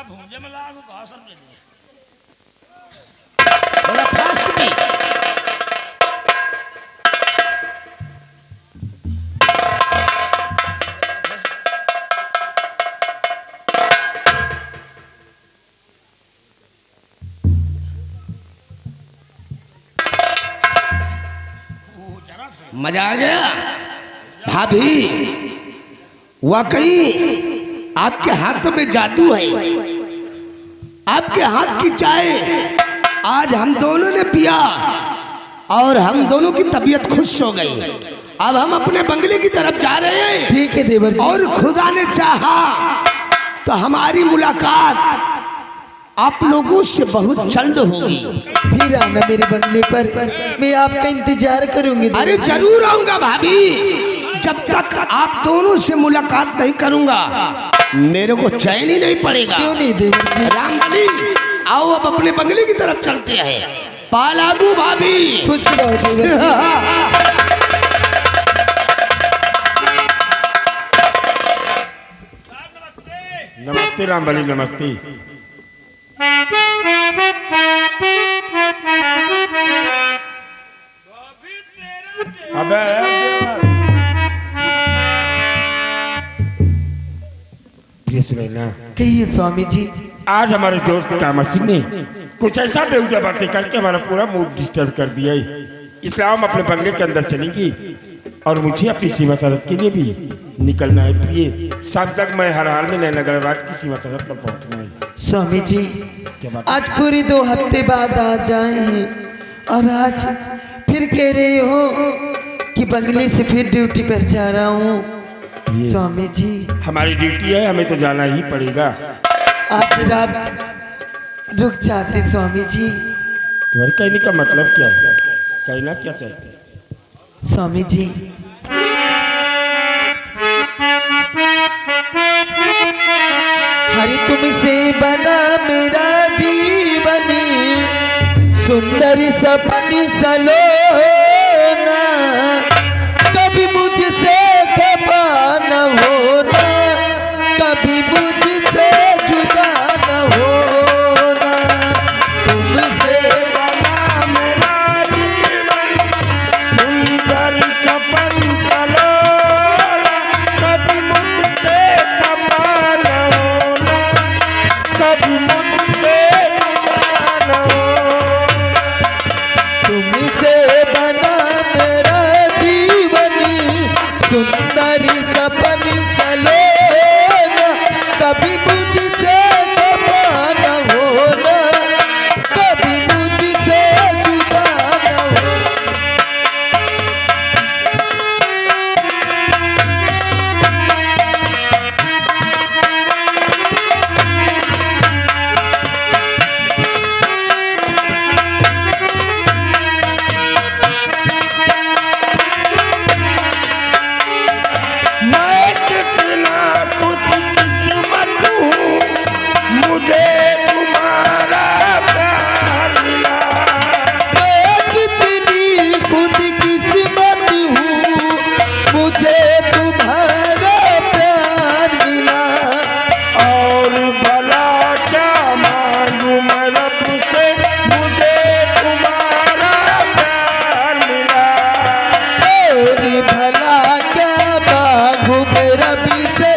भूंजे में लागू कहा सब ले दिए थोड़ा फास्ट भी। मजा आ गया भाभी, वाकई आपके हाथों में जादू है। आपके हाथ की चाय आज हम दोनों ने पिया और हम दोनों की तबीयत खुश हो गई। अब हम अपने बंगले की तरफ जा रहे हैं। ठीक है देवर जी। और खुदा ने चाहा तो हमारी मुलाकात आप लोगों से बहुत जल्द होगी। फिर आना मेरे बंगले पर, मैं आपका इंतजार करूंगी। अरे जरूर आऊंगा भाभी, जब तक आप दोनों से मुलाकात नहीं करूंगा मेरे को चैन ही नहीं पड़ेगा। क्यों नहीं देवर जी? रामबली आओ अब अपने बंगले की तरफ चलते हैं। पालागू भाभी खुश रहो देवर जी। नमस्ते रामबली, नमस्ते। अबे प्रिय सुनैना, कहिए स्वामी जी। आज हमारे दोस्त कामा सिंह ने कुछ ऐसा बेहुदा बातें करके हमारा पूरा मूड डिस्टर्ब कर दिया है। इसलिए हम अपने बंगले के अंदर चलेंगे और मुझे अपनी सीमा सरहद के लिए भी निकलना है। प्रिय शाम तक मैं हर हाल में नैनागढ़ राज की सीमा सरहद पर पहुंचना है। स्वामी जी क्या बात? आज पूरी 2 हफ्ते बाद आ जाए हैं और आज फिर कह रहे हो कि बंगले से फिर ड्यूटी पर जा रहा हूँ। स्वामी जी हमारी ड्यूटी है, हमें तो जाना ही पड़ेगा। आज रात रुक जाते स्वामी जी। तुम्हारे कहने का मतलब क्या है? कहना क्या चाहते हैं? स्वामी जी हरि तुमसे बना मेरा जीवन, सुंदर सपन सलोना, कभी मुझसे खफा न होना, कभी मुझसे जुदा न होना। तुमसे बना मेरा जीवन, सुंदर सपन सलोना, कभी मुझसे खफा न होना, कभी मुझसे जुदा न होना। तुमसे बना मेरा जीवन, सुंदर सपन सलोना, कभी मुझसे खफा न होना, कभी मुझसे जुदा न होना। मैं कितना खुशकिस्मत हूँ, मुझे तुम्हारा प्यार मिला। मैं कितनी खुदकिस्मत हूँ, मुझे तुम्हारा प्यार मिला। और भला क्या मांगू मैं रब से, मुझे तुम्हारा प्यार मिला। और भला क्या मांगू मैं रबी से,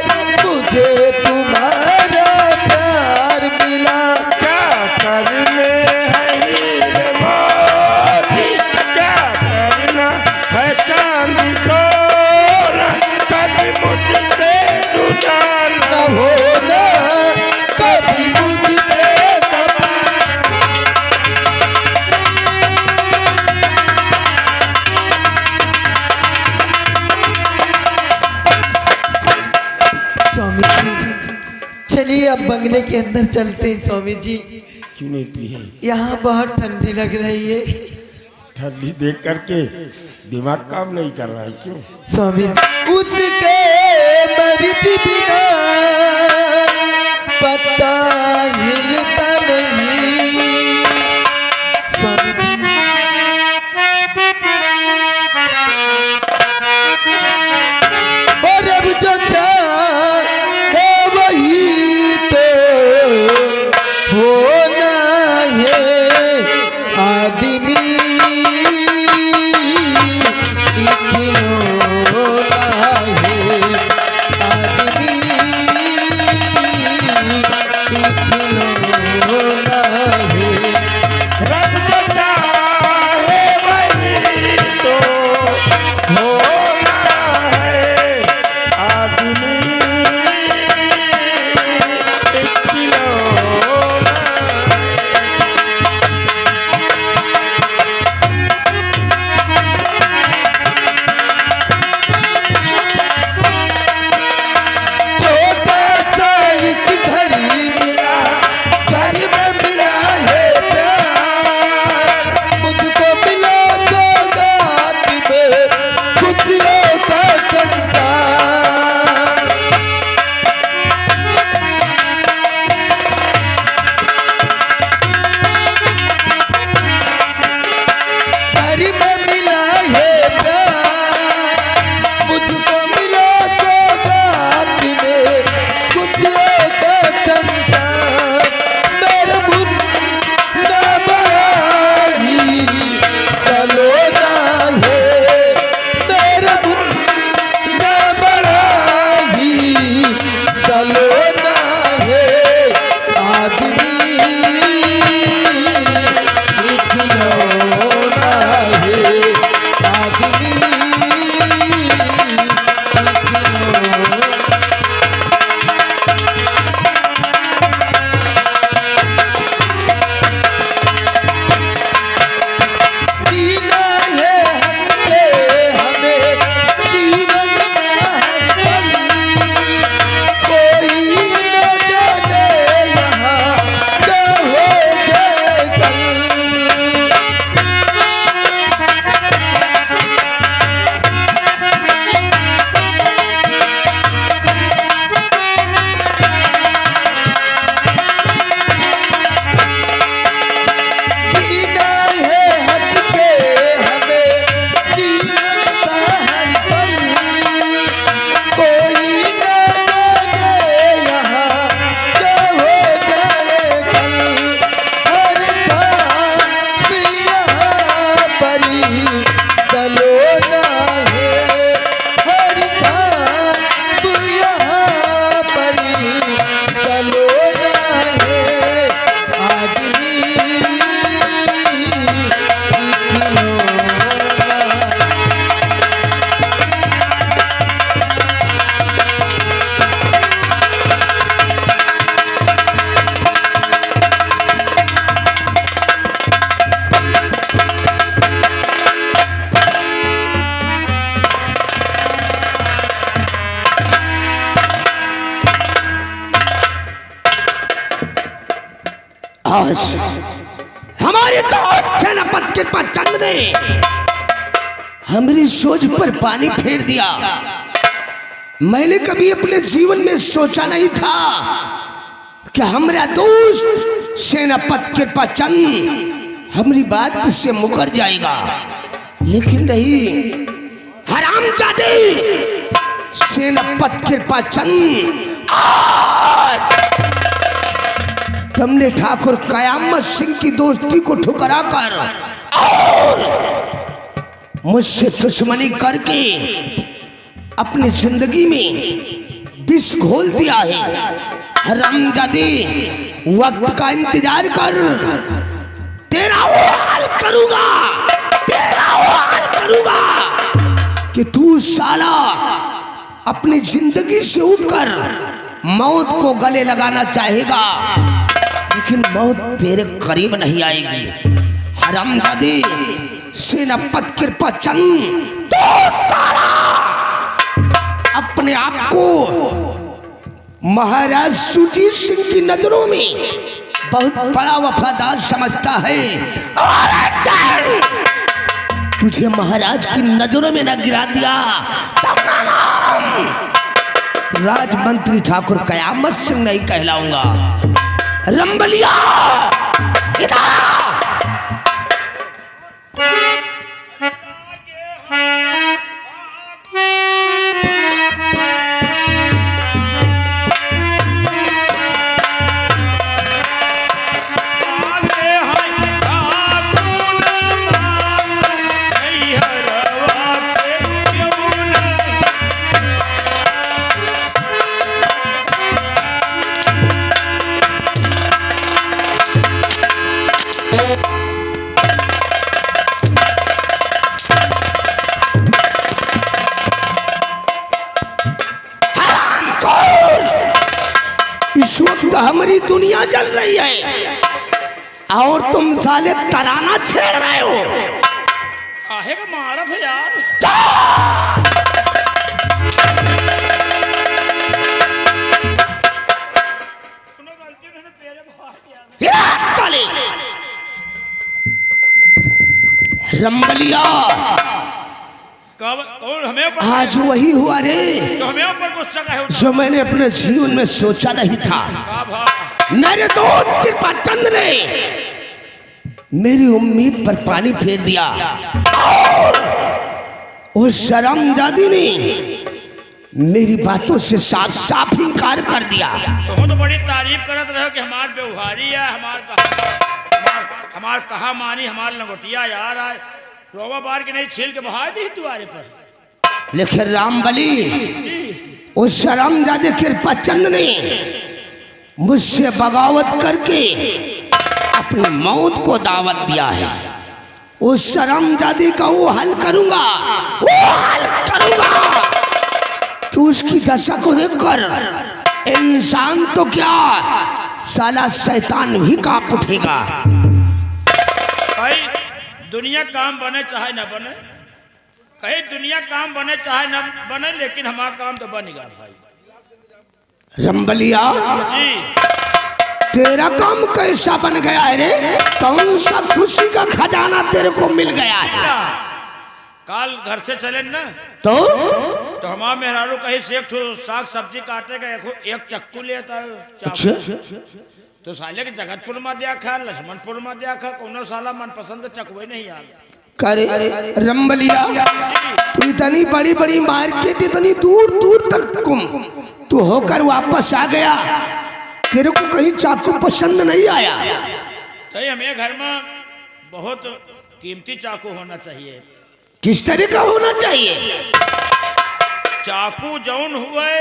मुझे तुम्हारा प्यार मिला। क्या करने है हीरे मोती, क्या करना है चांदी सोना, कभी मुझसे जुदा न न हो। होना, कभी मुझसे कभी। स्वामी जी चलिए अब बंगले के अंदर चलते हैं। स्वामी जी क्यों नहीं पिए? यहाँ बहुत ठंडी लग रही है। ठंडी देख करके दिमाग काम नहीं कर रहा है क्यों? स्वामी जी उसके मर्जी बिना पत्ता हिलता नहीं। स्वामी जी और अब जो चाहे वही तो आज हमारे दोस्त सेनापति कृपाचंद ने हमारी सोच पर पानी फेर दिया। मैंने कभी अपने जीवन में सोचा नहीं था कि हमारा दोस्त सेनापति कृपाचंद हमारी बात से मुकर जाएगा, लेकिन नहीं, हरामजादे सेनापति कृपाचंद आज तुमने ठाकुर कयामत सिंह की दोस्ती को ठुकरा कर और मुझसे दुश्मनी करके अपनी जिंदगी में विष घोल दिया है। हरामजादे वक्त का इंतजार कर, तेरा वो हाल करूंगा, तेरा वो हाल करूंगा कि तू साला अपनी जिंदगी से उठकर मौत को गले लगाना चाहेगा, लेकिन मौत तेरे करीब नहीं आएगी। हरामजादे सेनापति कृपाचंद तो साला अपने आप को महाराज सुरजीत सिंह की नजरों में बहुत बड़ा वफादार समझता है, और तुझे महाराज की नजरों में न गिरा दिया तब नाम राजमंत्री ठाकुर कयामत सिंह नहीं कहलाऊंगा। रंबलिया इधर इस वक्त हमारी दुनिया जल रही है और तुम साले तराना छेड़ रहे हो। काहे का मारा था यार? रंबलिया कौन हमें ऊपर? आज वही हुआ रे तो हमें ऊपर गुस्सा काहे उठा? जो मैंने अपने जीवन में सोचा नहीं था। का भा? मेरे दोस्त कृपाचंद ने मेरी उम्मीद पर पानी फेर दिया और उस शर्मजादी ने मेरी बातों से साफ साफ इनकार कर दिया। तो बड़ी तारीफ करत रहे कि हमार व्यवहारी है, हमार कहा मानी, हमार लंगोटिया यार आए रोवा बार के नहीं छील के बहा दी द्वारे पर। लेकिन रामबली उस शर्मजादे कृपाचंद ने मुझसे बगावत करके अपनी मौत को दावत दिया है। उस शर्मजादे का वो हल करूंगा, वो हल करूंगा कि उसकी दशा को देखकर इंसान तो क्या साला शैतान भी कांप उठेगा। भाई दुनिया काम बने चाहे न बने, कहीं दुनिया काम बने चाहे न बने, लेकिन हमारा काम तो बनेगा भाई। रंबलिया जी तेरा काम कैसा बन गया है रे? कौन सा खुशी का खजाना तेरे को मिल गया है? काल घर से चले न तो हमारा मेहरारू कहीं से एक साग सब्जी काटेगा, एक चक्कू लेता है। अच्छा तो साले के जगतपुर में दिया खा, लक्ष्मणपुर में दिया खा, कोनो साला मनपसंद चकवे नहीं यार। करे रंबलिया तू इतनी बड़ी बड़ी मार्केट इतनी दूर दूर तक घूम तू होकर वापस आ गया, तेरे को कहीं चाकू पसंद नहीं आया? तो हमें घर में बहुत कीमती चाकू होना चाहिए। किस तरह का होना चाहिए? चाकू जौन हुए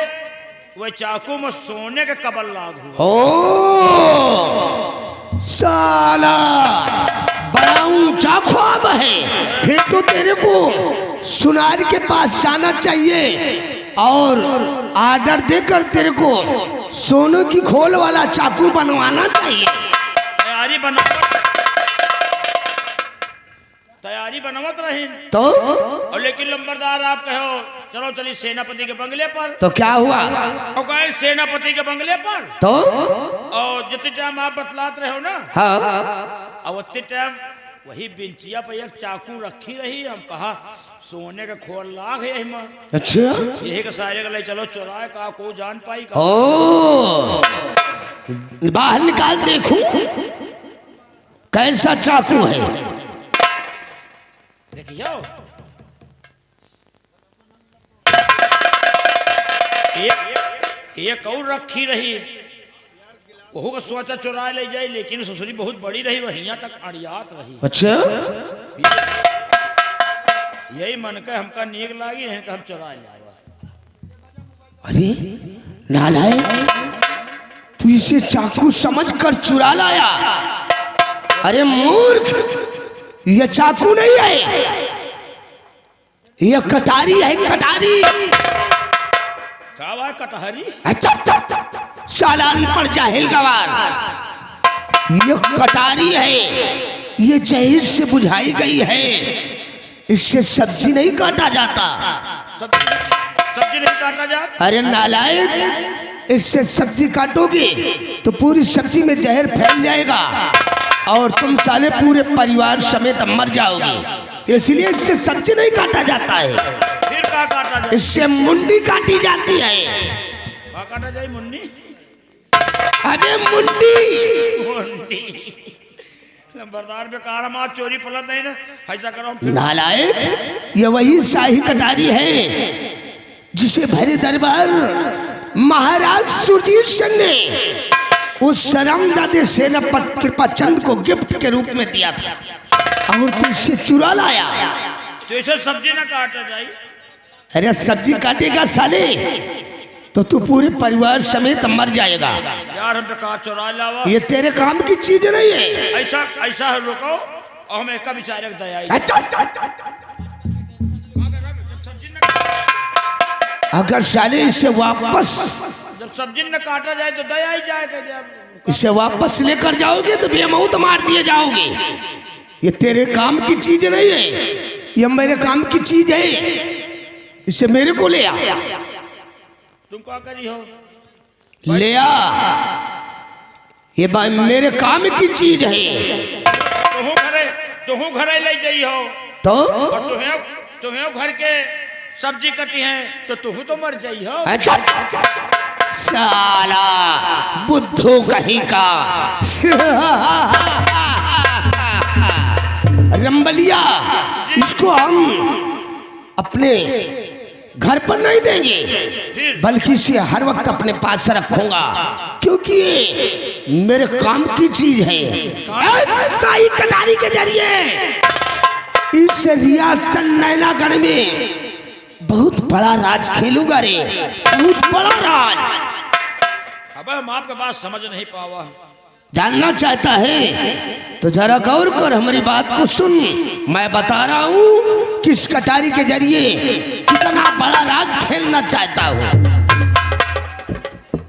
वह चाकू में सोने के कबल लाग हुआ। ओ साला बड़ा ऊंचा ख्वाब है, फिर तो तेरे को सुनार के पास जाना चाहिए और ऑर्डर देकर तेरे को सोने की खोल वाला चाकू बनवाना चाहिए। तैयारी बनावत रही तो और लेकिन लंबरदार आप कहो चलो चलिए सेनापति के बंगले पर। तो क्या हुआ? और गए सेनापति के बंगले पर। तो और जितने टाइम आप बतलाते रहे हो ना, हाँ, और उतने टाइम वही बिंचिया पे एक चाकू रखी रही। हम कहा सोने का खोर लाग है यही। अच्छा, यही का सारे का ले चलो चुराए का को जान पाई का। ओ, बाहर निकाल देखूं कैसा चाकू है। देखियो एक और रखी रही। वहू का सोचा चुरा ले जाए, लेकिन ससुरी बहुत बड़ी रही, वही तक अड़ियात रही। अच्छा, यही मन के हमका नीक लागी है कि हम चुरा जाए। अरे नालायक, तू इसे चाकू समझकर चुरा लाया। अरे मूर्ख, यह चाकू नहीं है, यह कटारी है, कटारी। क्या बात कटहरी? अच्छा, सालान पर जाहिल गवार, यह कटारी है, यह जहर से बुझाई गई है, इससे सब्जी नहीं काटा जाता। सब्जी नहीं काटा जाता? अरे नालायक, इससे सब्जी काटोगे तो पूरी सब्जी में जहर फैल जाएगा और तुम साले पूरे परिवार समेत मर जाओगे। इसलिए इससे सब्जी नहीं काटा जाता है। फिर क्या काटा जाए? इससे मुंडी काटी जाती है। क्या काटा जाए? मुंडी? अरे मुंडी। मुंडी नंबरदार बेकार हम आज चोरी पलट नहीं ना, ऐसा करो फिर। नालायक, ये वही शाही कटारी है जिसे भरे दरबार महाराज सुरजीत सिंह ने उस शर्मजादे सेनापति कृपाचंद को गिफ्ट के रूप में दिया था और तो इससे चुरा लाया। तो इसे सब्जी ना काटा जाए? अरे सब्जी काटेगा साले तो तू पूरे परिवार समेत मर जाएगा। यार हम बेकार चुरा लावा, ये तेरे काम की चीज नहीं है। ऐसा ऐसा है, रुको और हमें एक बेचारे को दया आई। अगर साले इसे वापस, जब सब्जी न काटा जाए तो दया ही जाए। इसे वापस लेकर जाओगे तो बेमौत मार दिए जाओगे। ये तेरे काम की चीज नहीं है, ये मेरे काम की चीज है। इसे मेरे को ले आ। तुम क्या करी हो? ले आ, ये मेरे काम की चीज है। तुहू घरे ले जाई हो तो और तुम्हें घर के सब्जी कटी है तो तुहू तो मर जाई हो। अच्छा, साला बुद्धू कहीं का रंबलिया, इसको हम अपने घर पर नहीं देंगे, बल्कि इसे हर वक्त अपने पास रखूंगा, क्योंकि ये मेरे काम की चीज है। ऐसा ही कटारी के जरिए इस रियासत नैनागढ़ में बहुत बड़ा राज खेलूंगा रे, बहुत बड़ा राज। अब हम आपके बात समझ नहीं पावा। जानना चाहता है तो जरा गौर कर हमारी बात को सुन। मैं बता रहा हूँ कि इस कटारी के जरिए कितना बड़ा राज खेलना चाहता हूँ।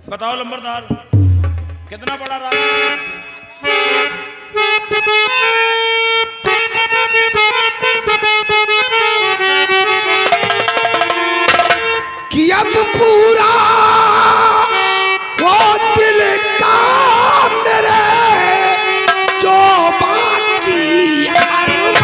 बताओ लंबरदार, कितना बड़ा राज? कि अब पूरा वो दिल का मेरे जो बाकी अरमान,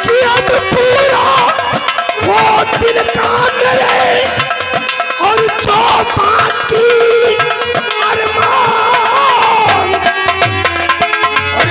कि अब पूरा वो दिल का मेरे और जो बाकी अरमान, और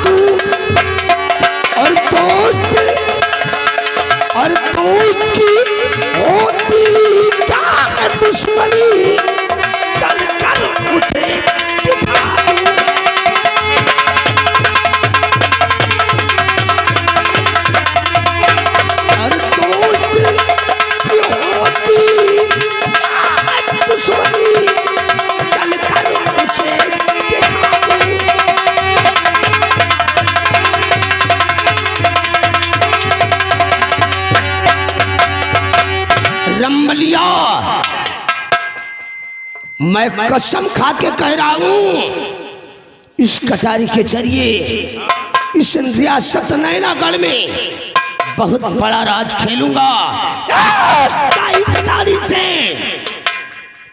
दूं और दोस्त की होती क्या है दुश्मनी, चलकर उसे दिखा दूं। और दोस्त की होती क्या है दुश्मनी, चलकर उसे दिखा दूं। रंबलिया, मैं कसम खा के कह रहा हूं, इस कटारी के जरिए इस रियासत नैनागढ़ में बहुत बड़ा राज खेलूंगा। इस कटारी से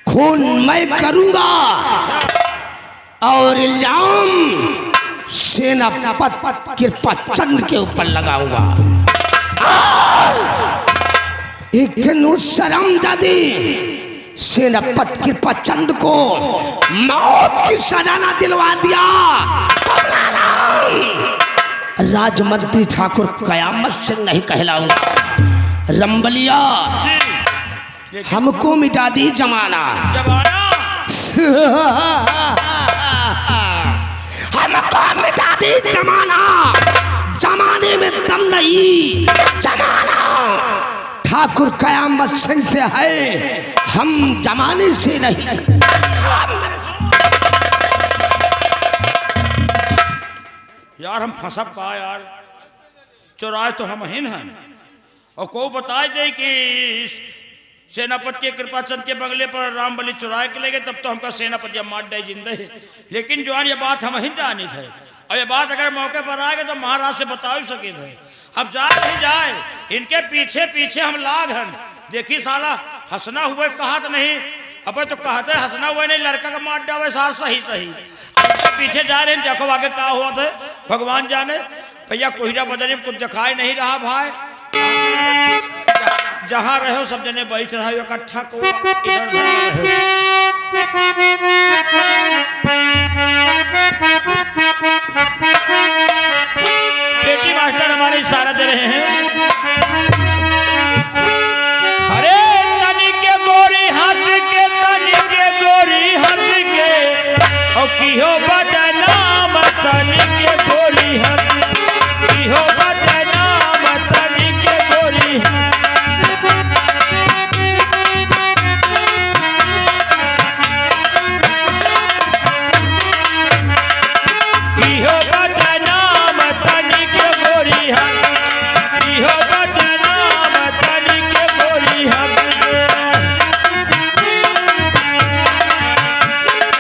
खून मैं करूंगा और इल्जाम सेनापति कृपाचंद के ऊपर लगाऊंगा। एक दिन उस शर्मजादी सेनापति कृपाचंद को मौत की सजा ना दिलवा दिया, राजमंत्री ठाकुर कयामत से नहीं कहलाऊंगा। रंबलिया, हमको मिटा दी जमाना, हमको मिटा दी जमाना, जमाने में दम नहीं, जमाना ठाकुर कयामत सिंह से है, हम जमाने से नहीं। यार हम फंसब का यार, चुराए तो हम ही हैं, और को बताए दे कि सेनापति के कृपाचंद के बंगले पर रामबली चुराए के ले गए, तब तो हमका सेनापति मार दे जिंदे। लेकिन जो ये बात हम ही जानी थे, और ये बात अगर मौके पर आएगा तो महाराज से बता ही सके थे। अब जाए नहीं जाए, इनके पीछे पीछे हम लाग हैं। देखी साला हंसना हुए कहा तो नहीं, अब तो कहते हंसना हुए नहीं, लड़का का मार डावे सार सही सही। पीछे जा रहे हैं, देखो आगे क्या हुआ था, भगवान जाने। भैया कोहिरा बदने में कुछ दिखाई नहीं रहा भाई, जहां रहो सब जने बैठ रहे हो इकट्ठा को इधर बेटी मास्टर हमारे इशारा दे रहे हैं। अरे तनी के गोरी हंस के, तनी के गोरी हंस के, और की हो बदनाम, तनी के गोरी हंस की हो बदनाम, तनी के गोरी की हो बदनाम, तनी के गोरी हंस की हो बदनाम, तनी के गोरी हंस।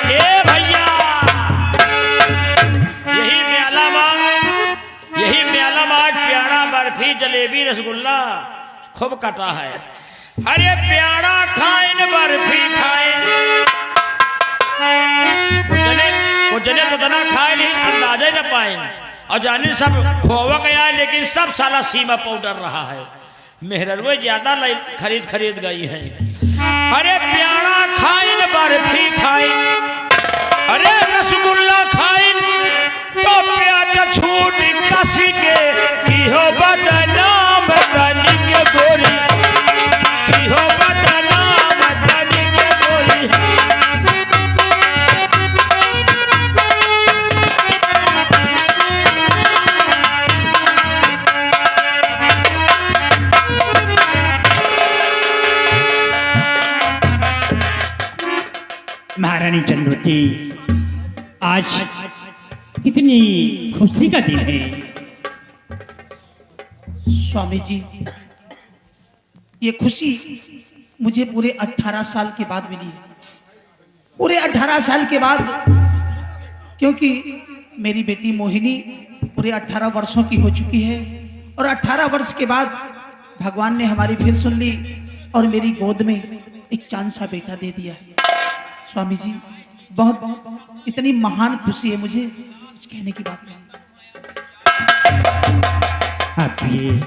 ए भैया यही मेला आज प्यारा बर्फी जलेबी रसगुल्ला खूब कटा है। अरे प्यारा खाइन बर्फी खाइन, कुछ जने तो तना खाए नहीं, अंदाजा न पाए, और जाने सब खोवा गया, लेकिन सब साला सीमा पाउडर रहा है। मेहरवे ज्यादा खरीद गई है। अरे प्यारा खाइन बर्फी खाइन, अरे रसगुल्ला खाइन, तो प्याट छूट कसी के की हो बदनाम, तनी के गोरी की हो बदनाम, तनी के गोरी। महारानी चंद्रवती, आज कितनी खुशी का दिन है। स्वामी जी, ये खुशी मुझे पूरे 18 साल के बाद मिली है, पूरे 18 साल के बाद, क्योंकि मेरी बेटी मोहिनी पूरे 18 वर्षों की हो चुकी है, और 18 वर्ष के बाद भगवान ने हमारी फिर सुन ली और मेरी गोद में एक चांद सा बेटा दे दिया है। स्वामी जी, बहुत इतनी महान खुशी है मुझे, कुछ कहने की बात नहीं। आप ये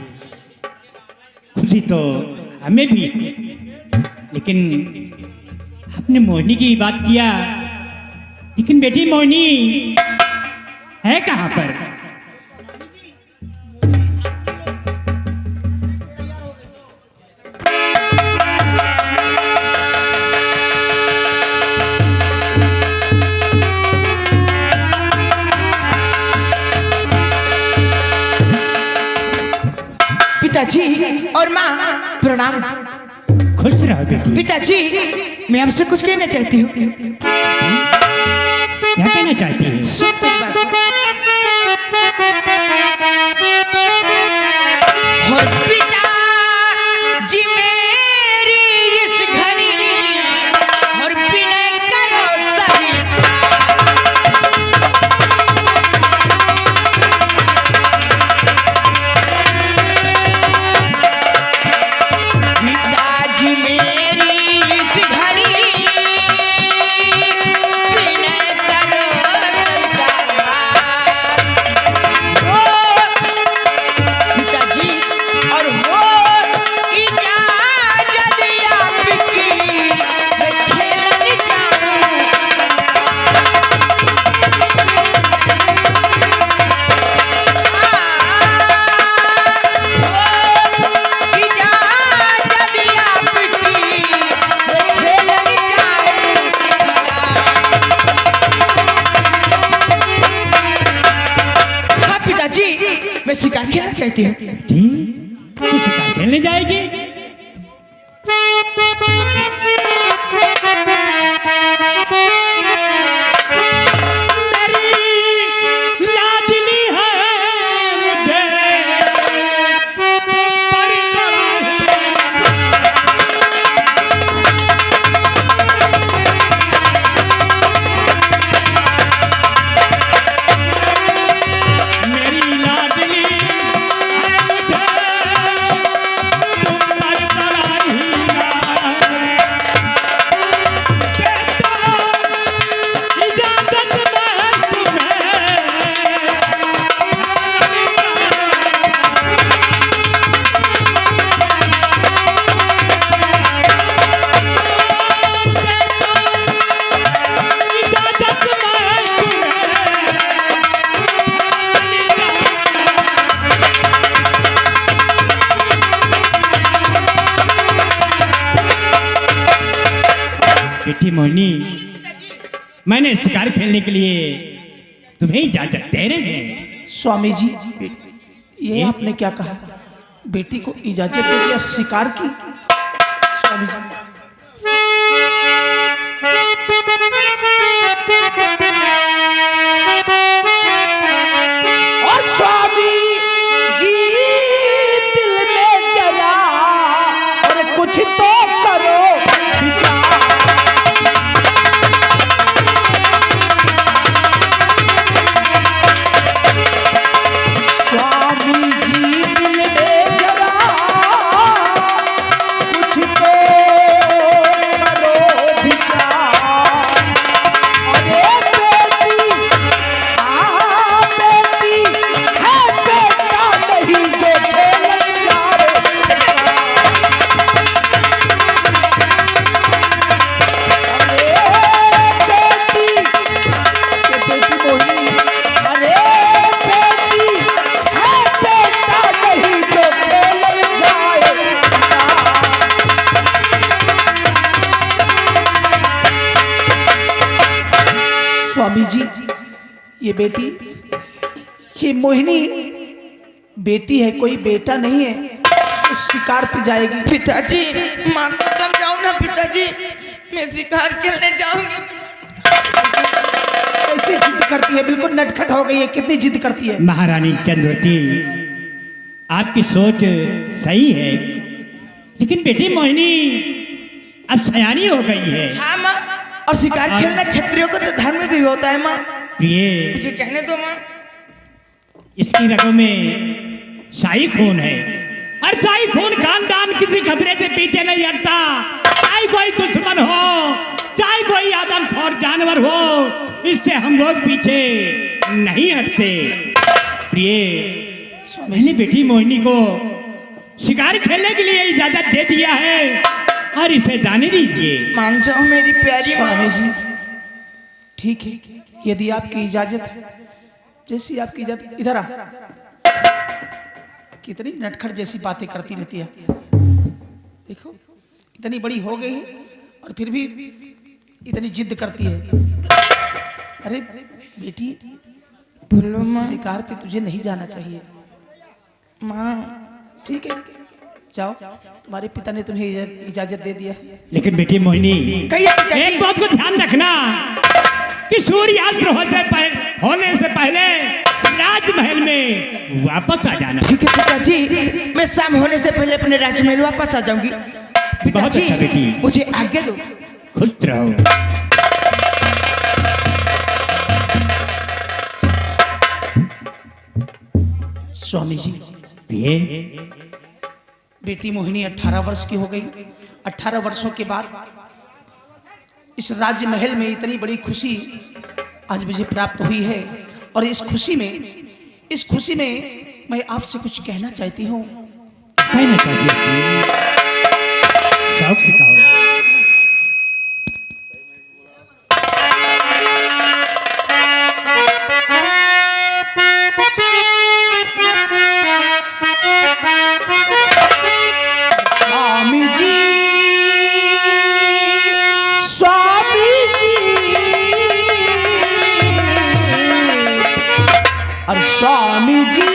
खुशी तो हमें भी, लेकिन आपने मोहिनी की बात किया, लेकिन बेटी मोहिनी है कहाँ पर? पिताजी और माँ प्रणाम। खुश रहो बेटी। पिताजी मैं आपसे कुछ कहना चाहती हूँ। क्या कहना चाहती है? सुन मेरी बात। और पिताजी मेरी इस घड़ी और विनय करो सभी पिताजी मेरी इस घड़ी विनय करो स्वीकार। हो पिताजी और हो इजाजत आपकी मैं खेलने जाऊं इजाजत आपकी मैं खेलने जाऊं हाँ पिताजी मैं शिकार खेलना चाहती हूँ। ठीक, तू शिकार खेलने जाएगी? मेरी लाडली है मुझे तुम पर बड़ा मेरी लाडली है मुझे तुम पर बड़ा ही नाज देता इजाजत मैं तुम्हें इजाजत मैं बेटी मोहिनी, मैंने शिकार खेलने के लिए तुम्हें इजाजत दे रहे हैं। स्वामी जी ये आपने क्या कहा? बेटी को इजाजत दे दिया शिकार की? स्वामी जी और स्वामी जी दिल में जरा और कुछ तो करो विचार। स्वामी जी दिल में जरा कुछ तो करो विचार। अरे बेटी हाँ बेटी है बेटा नहीं जो खेल जाए। अरे बेटी ये बेटी मोहिनी अरे बेटी है बेटा नहीं जो खेल जाए। स्वामी जी ये बेटी ये मोहिनी बेटी है, कोई बेटा नहीं है। तो शिकार पे जाएगी। पिताजी माँ को समझाओ ना पिताजी मैं शिकार खेलने जाऊंगी। कैसे जिद करती है, बिल्कुल नटखट हो गई है। कितनी जिद करती है। महारानी चंद्रवती, आपकी सोच सही है, लेकिन बेटी मोहिनी अब सयानी हो गई है। हाँ माँ और शिकार खेलना क्षत्रियों को तो धर्म भी होता है माँ। प्रिय, मुझे कहने दो माँ। इसकी रगों में शाही खून है और शाही खून खानदान किसी खतरे से पीछे नहीं हटता। चाहे कोई दुश्मन हो, चाहे कोई आदमखोर जानवर हो, इससे हम लोग पीछे नहीं हटते। प्रिय, मैंने बेटी मोहिनी को शिकार खेलने के लिए इजाजत दे दिया है और इसे जाने दीजिए। मान जाओ मेरी प्यारी माँ। स्वामी जी ठीक है, यदि आपकी इजाजत है, जैसी आपकी इजाजत। इधर आ, कितनी नटखट जैसी बातें करती रहती है। देखो इतनी बड़ी हो गई है और फिर भी इतनी जिद करती है। अरे बेटी बोलो माँ। शिकार पे तुझे नहीं जाना चाहिए। माँ ठीक है, जाओ, तुम्हारे पिता ने तुम्हें इजाजत दे दिया है। लेकिन बेटी मोहिनी, कहिए पिताजी। एक बात को ध्यान रखना कि सूर्यास्त होने से पहले राजमहल में वापस आ जाना। ठीक है पिताजी, मैं शाम होने से पहले अपने राजमहल वापस आ जाऊंगी। बहुत अच्छा बेटी, मुझे आज्ञा दो। खुश रहो। स्वामी जी, ये बेटी मोहिनी 18 वर्ष की हो गई। 18 वर्षों के बाद इस राजमहल में इतनी बड़ी खुशी आज मुझे प्राप्त हुई है, और इस खुशी में मैं आपसे कुछ कहना चाहती हूँ। कहना चाहती है, शौक सिखाओ। स्वामी जी, स्वामी जी, और स्वामी जी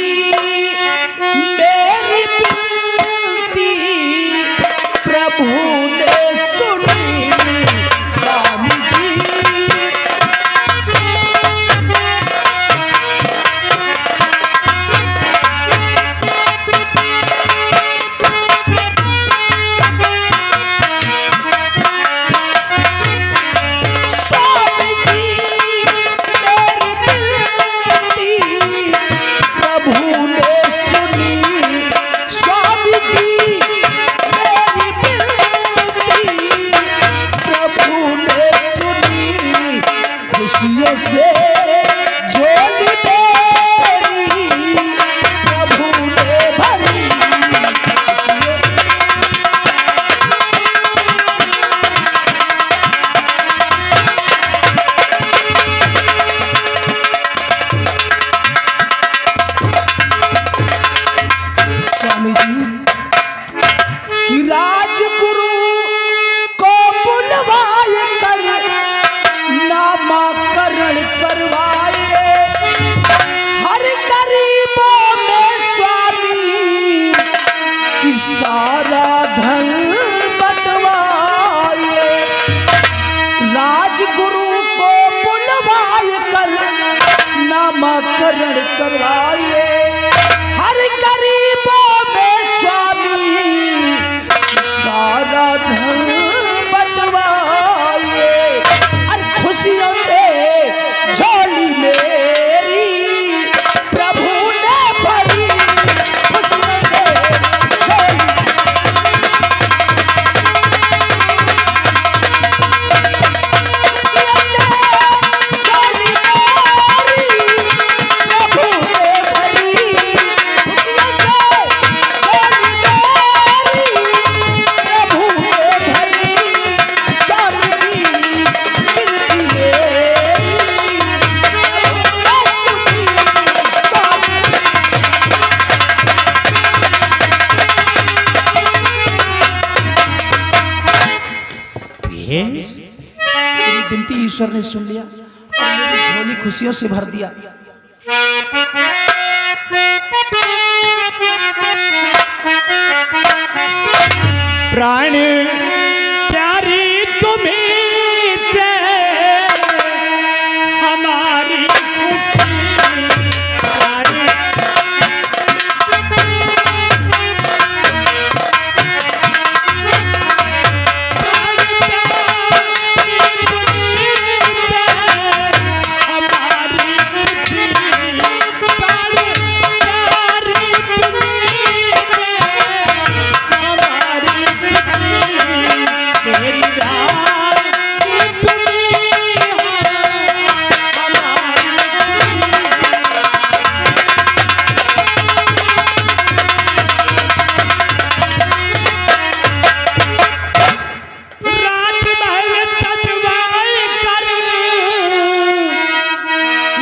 मेरी विनती प्रभु ने सुनी। स्वामी जी, स्वामी जी मेरी विनती प्रभु ने सुनी। स्वामी जी मेरी विनती प्रभु ने सुनी। खुशियों से झोली मेरी प्रभु ने भरी। स्वामी जी, कि राजगुरु को बुलवाए कर नामाकरण करवाए। हर गरीबों में स्वामी की सारा धन बंटवाए। राजगुरु को बुलवाए कर नामाकरण करवाए। हर गरीबों में स्वामी सारा धन बंटवाए। और खुशियों से झोली मेरी प्रभु ने भरी। खुशियों से झोली, खुशियों से झोली मेरी प्रभु ने भरी। खुशियों से झोली मेरी प्रभु ने भरी। स्वामी जी विनती मेरी प्रभु ने सुनी। ये मेरी विनती ईश्वर ने सुन लिया और मेरी झोली खुशियों से भर दिया। प्राण प्यारी तुम्हें से हमारी खुशी। प्राण प्राण प्यारी तुम्हें से हमारी खुशी। प्राण प्यारी तुम्हें से हमारी तेरी राह तुम्हीं राजमहल सजवाए कर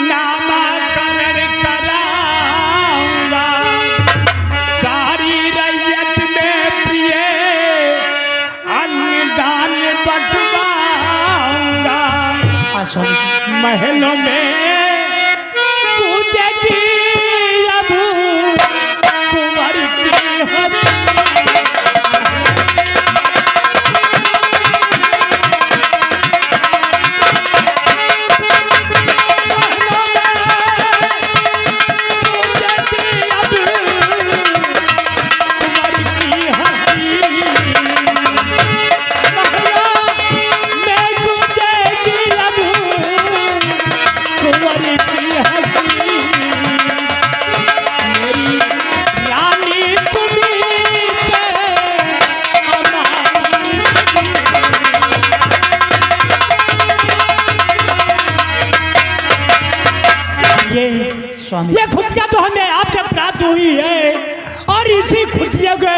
नामाकरण कराऊंगा। सारी रैयत में प्रिय अन्नदान बंटवाऊंगा। स्वामी जी, महलों में पूजेगी अब कुंवर की हो हंसी, मेरी रानी तुम्हीं से हमारी ये खुशियाँ तो हमें आपसे प्राप्त हुई है और इसी खुशियों का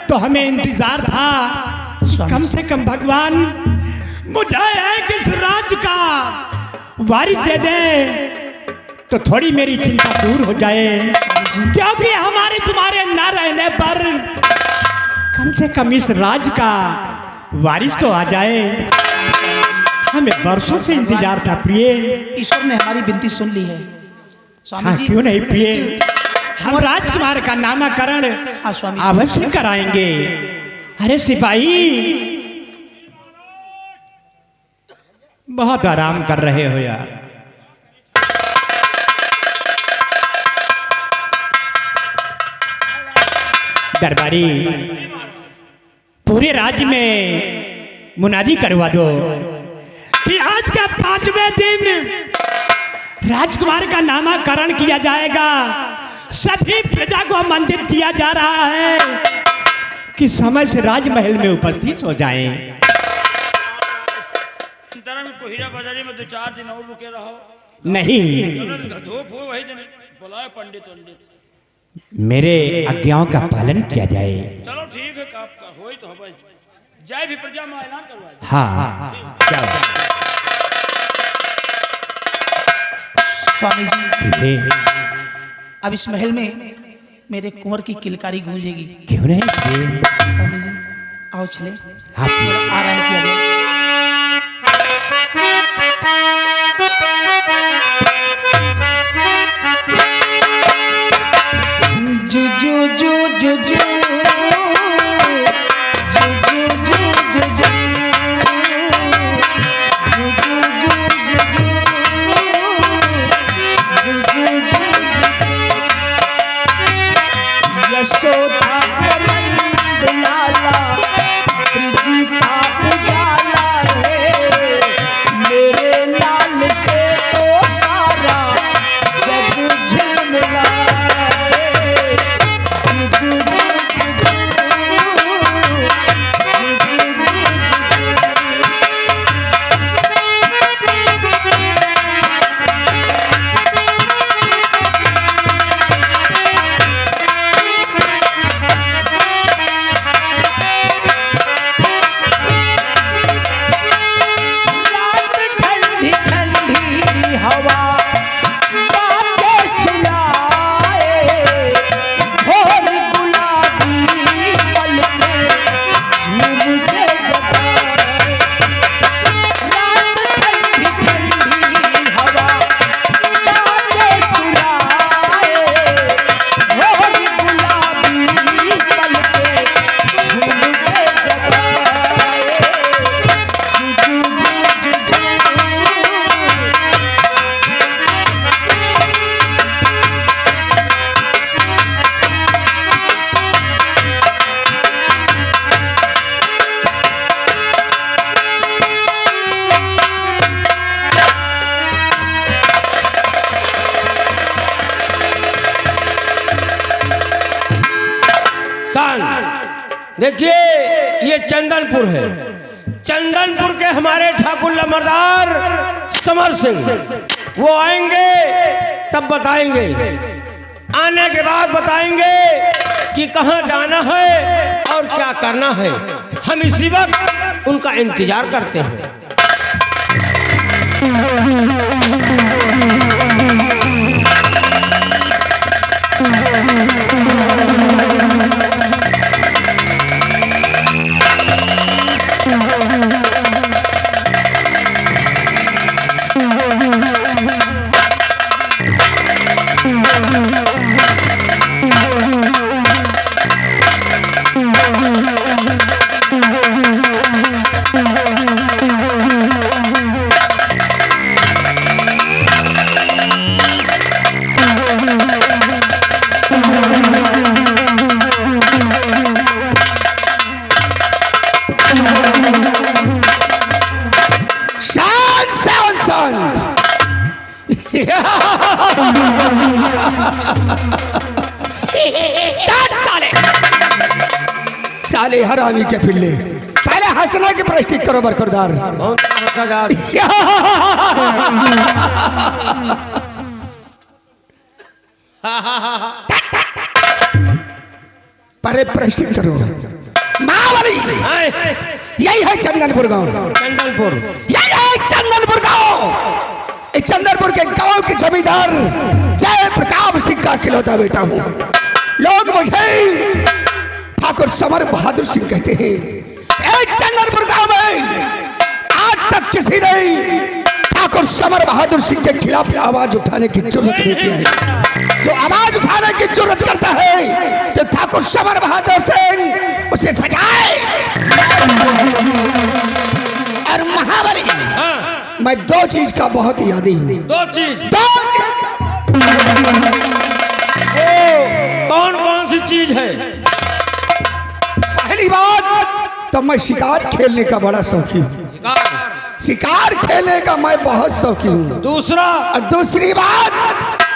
तो हमें इंतजार था। कम से कम भगवान मुझे एक इस राज का वारिस दे दे तो थोड़ी मेरी चिंता दूर हो जाए, क्योंकि हमारे तुम्हारे ना रहने पर कम से कम इस राज का वारिस तो आ जाए। हमें बरसों से इंतजार था प्रिय। ईश्वर ने हमारी विनती सुन ली है स्वामी हाँ, जी। क्यों नहीं प्रिय, हम राजकुमार का नामकरण हाँ स्वामी, अवश्य कराएंगे। अरे सिपाही, बहुत आराम कर रहे हो यार। दरबारी, पूरे राज्य में मुनादी करवा दो कि आज का 5वें दिन राजकुमार का नामकरण किया जाएगा। सभी प्रजा को आमंत्रित किया जा रहा है कि समय से राजमहल में उपस्थित हो जाएं। तरह में कोहिरा बाजारी में 2-4 दिन और रुके रहो। नहीं, धूप हो वही दिन बुलाए पंडित पंडित। मेरे आज्ञाओं का पालन किया जाए। चलो ठीक है, आपका हो तो हो जय भी प्रजा में ऐलान करवाए। हाँ, क्या स्वामी जी, हे, अब इस महल में मेरे कुंवर की किलकारी गूंजेगी। क्यों नहीं हे? स्वामी जी आओ चले, हाँ, आराम किया जाए। जू जू जू जू जू यशोदा नंद लाला ब्रिज का उजाला है, मेरे लाल से तो सारा जग झिलमिला है। जू जू जू जू रात ठंडी ठंडी हवा बातें सुनाए, भोर गुलाबी पलके झूमते जगाए। रात ठंडी ठंडी हवा बातें सुनाए, भोर गुलाबी पलके झूमते जगाए। जू जू जू जू सान देखिए, ये चंदनपुर है। चंदनपुर के हमारे ठाकुर लमरदार समर सिंह वो आएंगे तब बताएंगे, आने के बाद बताएंगे कि कहाँ जाना है और क्या करना है। हम इसी वक्त उनका इंतजार करते हैं। साले साले हरामी के पिल्ले, पहले हंसने की प्रैक्टिस करो बरकरदार। परे प्रैक्टिस करो। महाबली यही है चंदनपुर गांव। चंदनपुर यही है चंदनपुर गांव। इस चंदनपुर के गांव के जमींदार जय प्रताप सिंह का इकलौता बेटा हूँ। लोग मुझे ठाकुर समर बहादुर सिंह कहते हैं। एक चंदनपुर गांव में आज तक किसी ने ठाकुर समर बहादुर सिंह के खिलाफ आवाज उठाने की जरूरत नहीं की है। जो आवाज उठाने की जरूरत करता है, जो ठाकुर समर बहादुर सिंह, उसे सजाए। और महाबली मैं दो चीज का बहुत यादी हूँ। दो चीज कौन कौन सी चीज है? पहली बात तो मैं शिकार खेलने का बड़ा शौकीन हूँ। शिकार खेलने का मैं बहुत शौकीन हूँ। दूसरा? और दूसरी बात,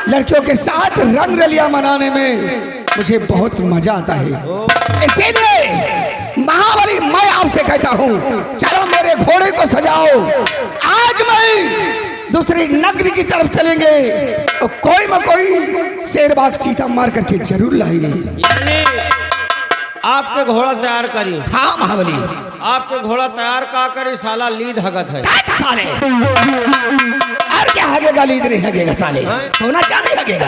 लड़कियों के साथ रंग रलिया मनाने में मुझे बहुत मजा आता है। इसीलिए महाबली मैं आपसे कहता हूँ, चलो मेरे घोड़े को सजाओ। आज मैं दूसरी नगरी की तरफ चलेंगे और कोई न कोई शेरबाग चीता मार करके जरूर लाएंगे। आपके घोड़ा तैयार करी। हाँ महाबली। आपके घोड़ा तैयार का करी, साला लीद हगत है। साले और क्या हगेगा? लीद नहीं हगेगा साले, सोना चांदी हगेगा।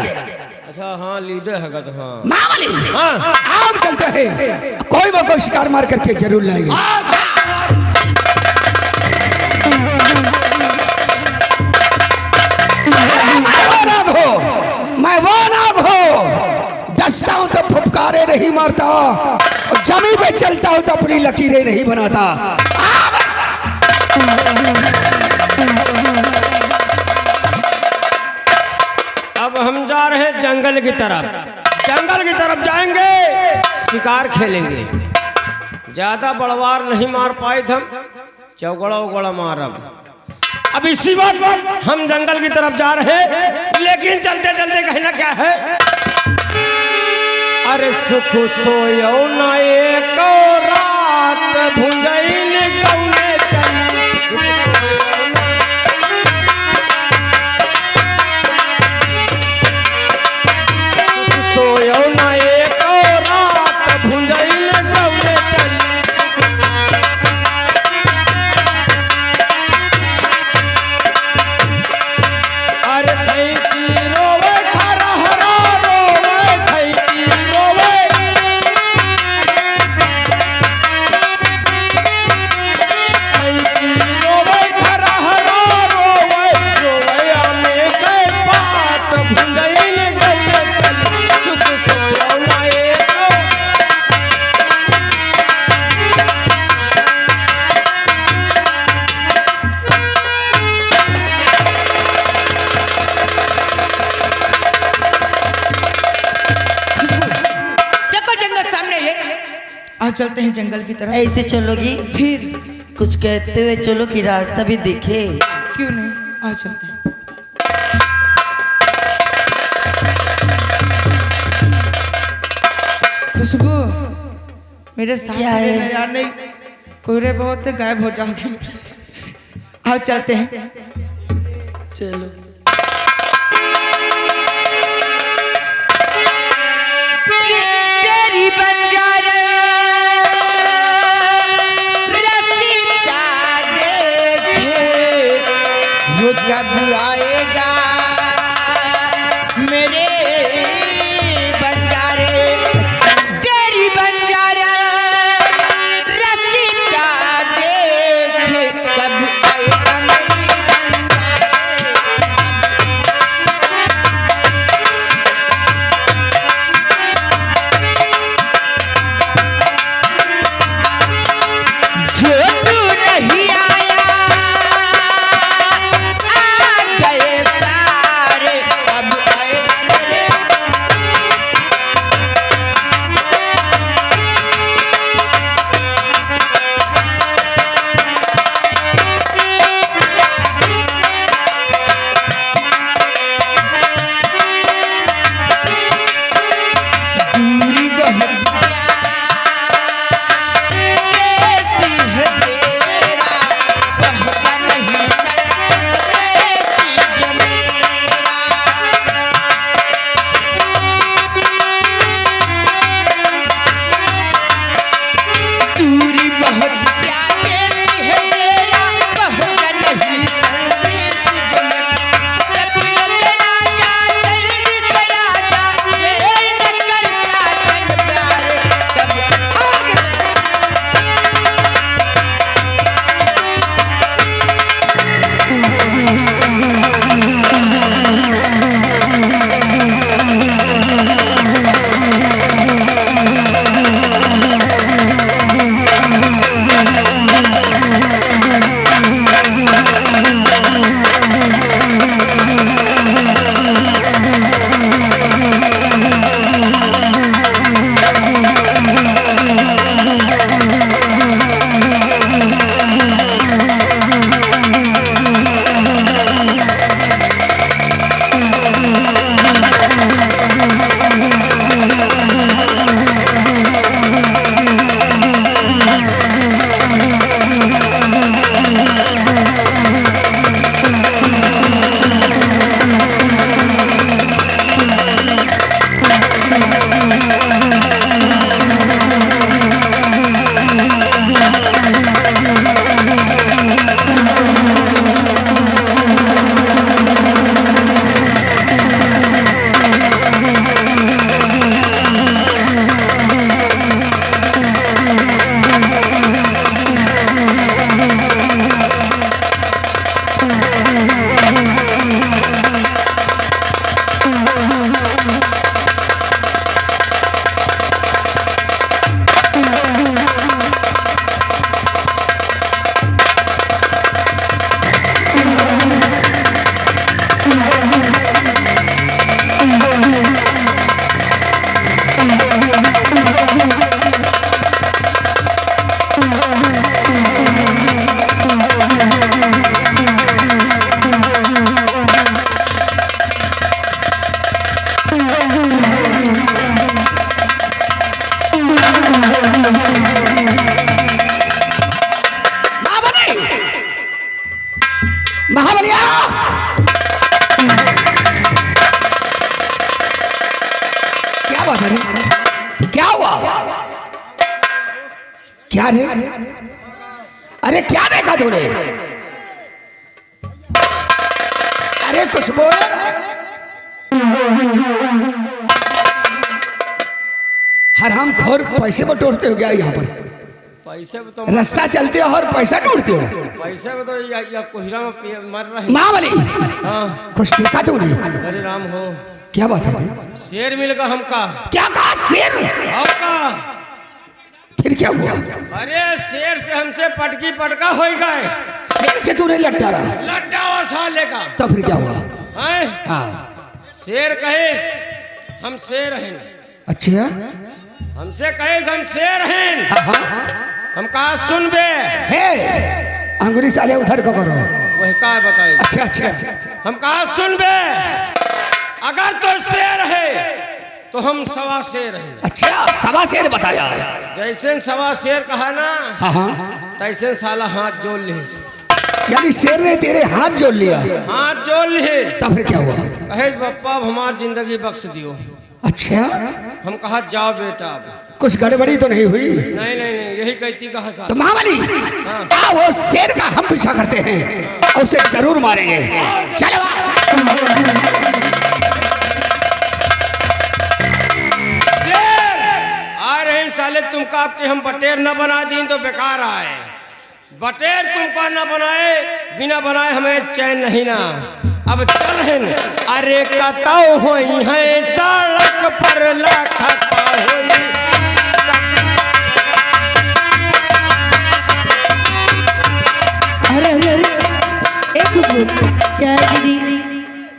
अच्छा हाँ, लीदे हगत। हाँ महाबली आप चलते हैं, कोई न कोई शिकार मार करके जरूर लाएंगे। मैं वो नाग हो, डसता हूं तो फुफकारे नहीं मारता, और जमीन पे चलता हूं तो अपनी लकीरें नहीं बनाता। अब हम जा रहे हैं जंगल की तरफ। जंगल की तरफ जाएंगे, शिकार खेलेंगे। ज्यादा बड़वार नहीं मार पाए थे हम, चौगड़ा उगड़ा मारब। अब इसी बात हम जंगल की तरफ जा रहे हैं, लेकिन चलते चलते कहना क्या है, अरे सुख सोयो न एक रात भुंजैल कौने चली। सोयो न एक रात भुंजैल कौने चली। अरे थैची रोवे खरा हरा रोवे, थैची रोवे। थैची रोवे खरा हरा रोवे, रोवे आमे के बात भुंजैल गौने चली। सुख सोयो न एक देखो जंगल सामने है, आज चलते हैं जंगल की तरफ। ऐसे चलोगी? फिर कुछ कहते हुए चलो कि रास्ता भी दिखे। क्यों नहीं, आज चलते हैं। खुशबू मेरे साथ क्या है? रहना यार, नहीं कोहरे बहुत है, गायब हो जाओगे। आज चलते हैं। चलो। तेरी बंजारा रसीदा देखे वो कब आएगा मेरे बंजारे। तेरी बंजारा रसीदा देखे कब आएगा मेरी बंजारे। जो तू नहीं आया आ गए सारे, अब आएगा महाबलिया, क्या बात है रे? क्या हुआ? क्या रे? अरे क्या देखा तूने? अरे कुछ बोल। हराम खोर पैसे बटोरते हो क्या यहाँ पर? पैसे में तो रास्ता चलते हो और पैसा ढूंढते हो? पैसे में तो या कोहिरा में मर रही। महाबली, हाँ कुछ देखा तूने? अरे राम हो, क्या बात है रे? शेर मिल गया हमका। क्या कहा? शेर? हमका। फिर क्या हुआ? अरे शेर से हमसे पटकी पटका हो गए। शेर से तूने लट्टा रहा? लट्टा हुआ साले का। तो फिर क्या हुआ? हैं? हाँ। शेर कहेस हम शेर हैं। अच्छा, हमसे कहेस हम शेर हैं। हाँ हाँ। हम कहा सुन बे। हे, अंगुरी साले उधर को करो। वही कहा बताइए। अच्छा अच्छा। हम कहा सुन बे, अगर तो शेर है तो हम सवा शेर हैं। अच्छा, सवा शेर बताया है। जैसे सवा शेर कहा ना, हाँ हाँ। तैसे साला हाथ जोड़ ले। यानी शेर ने तेरे हाथ जोड़ लिया? हाथ जोड़ ले। तब फिर क्या हुआ? कहे बप्पा अब हमार जिंदगी बख्श दियो। अच्छा, हम कहा जाओ बेटा। कुछ गड़बड़ी तो नहीं हुई? नहीं नहीं नहीं, यही कहती कहा साहब। तो महाबली, हाँ वो शेर का हम पीछा करते हैं और उसे जरूर मारेंगे। चलो। शेर आ रहे हैं साले, तुमका आपके हम बटेर न बना दी तो बेकार आए। बटेर तुमका न बनाए, बिना बनाए हमें चैन नहीं ना। अब चल हैं। अरे कताओ होई है सड़क पर लाखता होई। अरे अरे अरे, एक खुशबू, क्या है दीदी?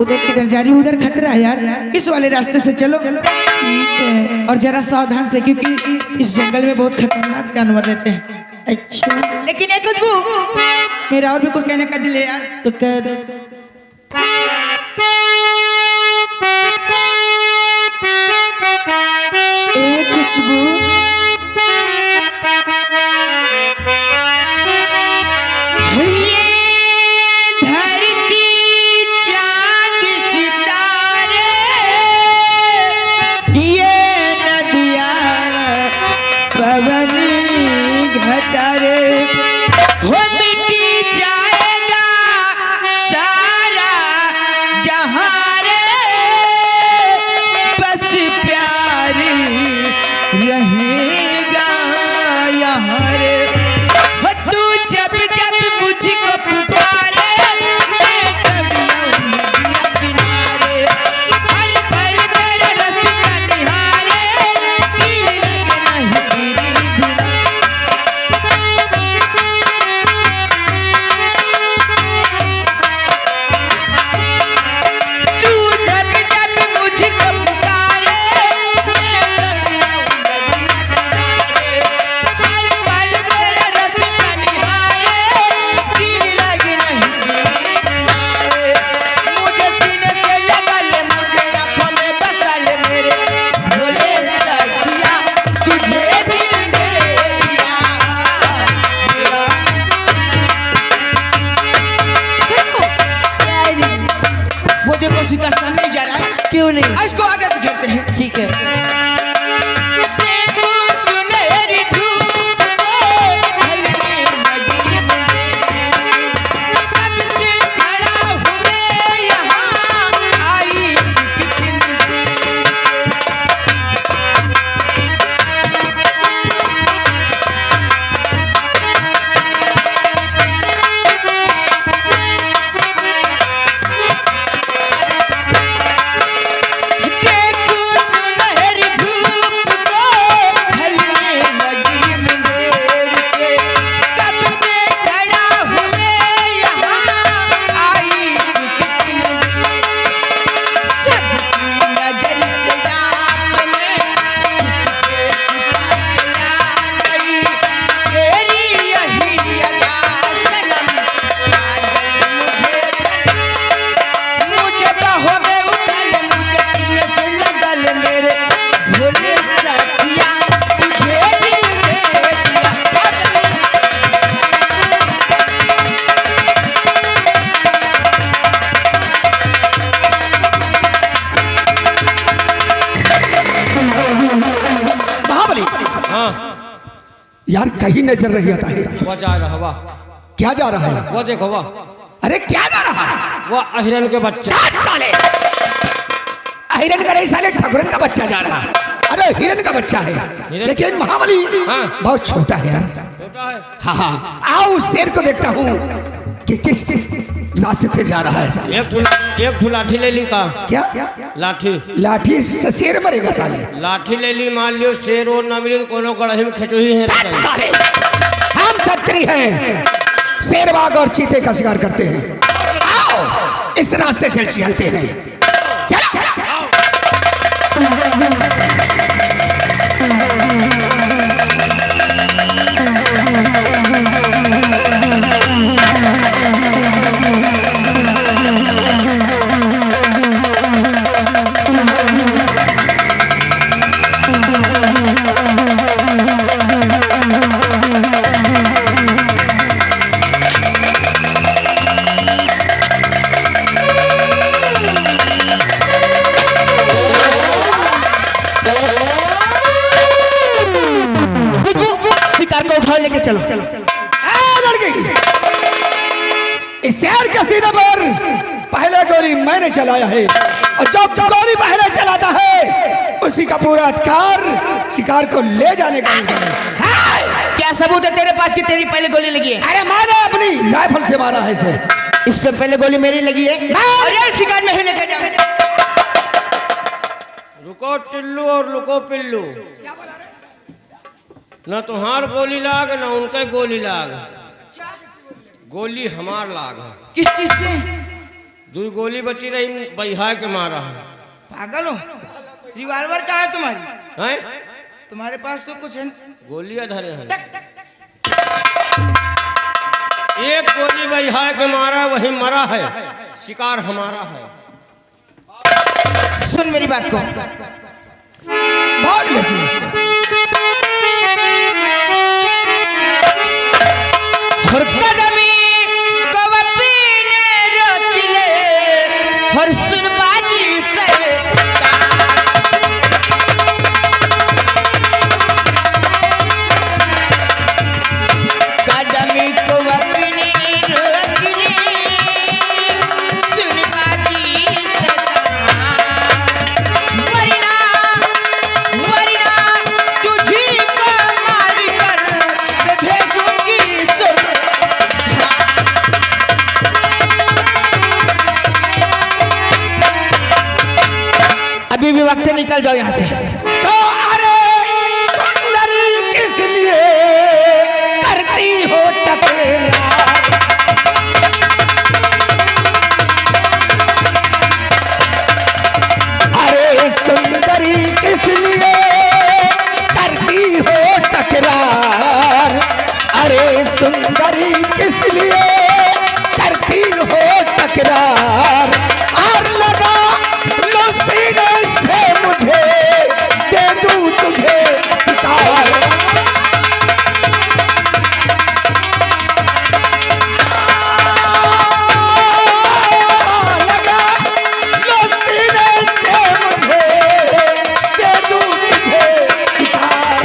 उधर किधर जा रही? उधर खतरा है यार, इस वाले रास्ते से चलो। ठीक है, और जरा सावधान से, क्योंकि इस जंगल में बहुत खतरनाक जानवर रहते हैं। अच्छा, लेकिन एक खुशबू, मेरा और भी कुछ कहने का दिल है यार, तो कह दो। एक खुशबू, हो मिटी जाएगा सारा जहां रे, बस प्यार रहेगा यहाँ रे। हो तू जब जब मुझको पुकारे, मैं दौड़ आऊं नदिया किनारे। हर पल तेरा रास्ता निहारे, दिल लगे नहीं तेरी बिना। शिकस्त नहीं जा रहा है, क्यों नहीं? इसको आगे से घेरते हैं। ठीक है। देखो सुनहरी धूप को ढलने लगी मुझे, कब से खड़ा हूँ मैं यहाँ, आई कितनी देर से। यार कहीं नजर नहीं आता है। वो जा रहा वाह, क्या जा रहा है? वो देखो वाह, अरे क्या जा रहा है? वो अहिरन के बच्चे। साले हिरन का नहीं साले, ठकुरन का बच्चा जा रहा है। अरे हिरन का बच्चा है, लेकिन महाबली हाँ। बहुत छोटा है यार। छोटा है। हाँ हाँ, आओ उस शेर को देखता हूँ कि किस रास्ते से जा रहा है साले। एक ठू लाठी ले ली का। क्या लाठी? लाठी से शेर मरेगा साले। लाठी ले ली, मान लियो शेर और ना मिले तो कोनो गढ़ही में खिंचोही है साले। हम छत्री हैं, शेर बाघ और चीते का शिकार करते हैं। आओ इस रास्ते से चलते हैं, चलो। शिकार को उठाओ, लेके चलो। लड़की, इस शेर के सीने पर पहले गोली मैंने चलाया है, और जब गोली पहले चलाता है उसी का पूरा अधिकार शिकार को ले जाने का है। क्या सबूत है तेरे पास कि तेरी पहले गोली लगी है? अरे मैंने अपनी राइफल से मारा है इसे। इस पे पहले गोली मेरी लगी है और ये शिकार में ही लेके जाओ। रुको टिल्लू और लुको पिल्लू, न तुहार गोली लाग न उनके गोली लाग, गोली हमार लाग है। किस चीज से? दो गोली बची रही, बहिहा के मारा है। पागल हो? रिवॉल्वर कहाँ है तुम्हारी? हैं? तुम्हारे पास तो कुछ है। गोलियां धरे हैं। एक गोली बहिहा के मारा, वही मरा है, शिकार हमारा है। सुन मेरी बात को, बोल लड़की। हर कदमी को अपने रोक ले, हर सुन बाजी से कदमी को अपने रोक ले, सुन बाजी से वरना वरना तुझी को मार कर मैं भेजूंगी सुर। अभी भी वक्त निकल जाओ यहाँ से। तो अरे सुंदरी किस लिए करती हो टकरार? अरे सुंदरी किस लिए करती हो टकरार? अरे सुंदरी किस लिए करती हो टकरार? और लगा लो सीने से मुझे, दे दूं तुझे सितार। लगा लो सीने से मुझे, दे दूं तुझे सितार।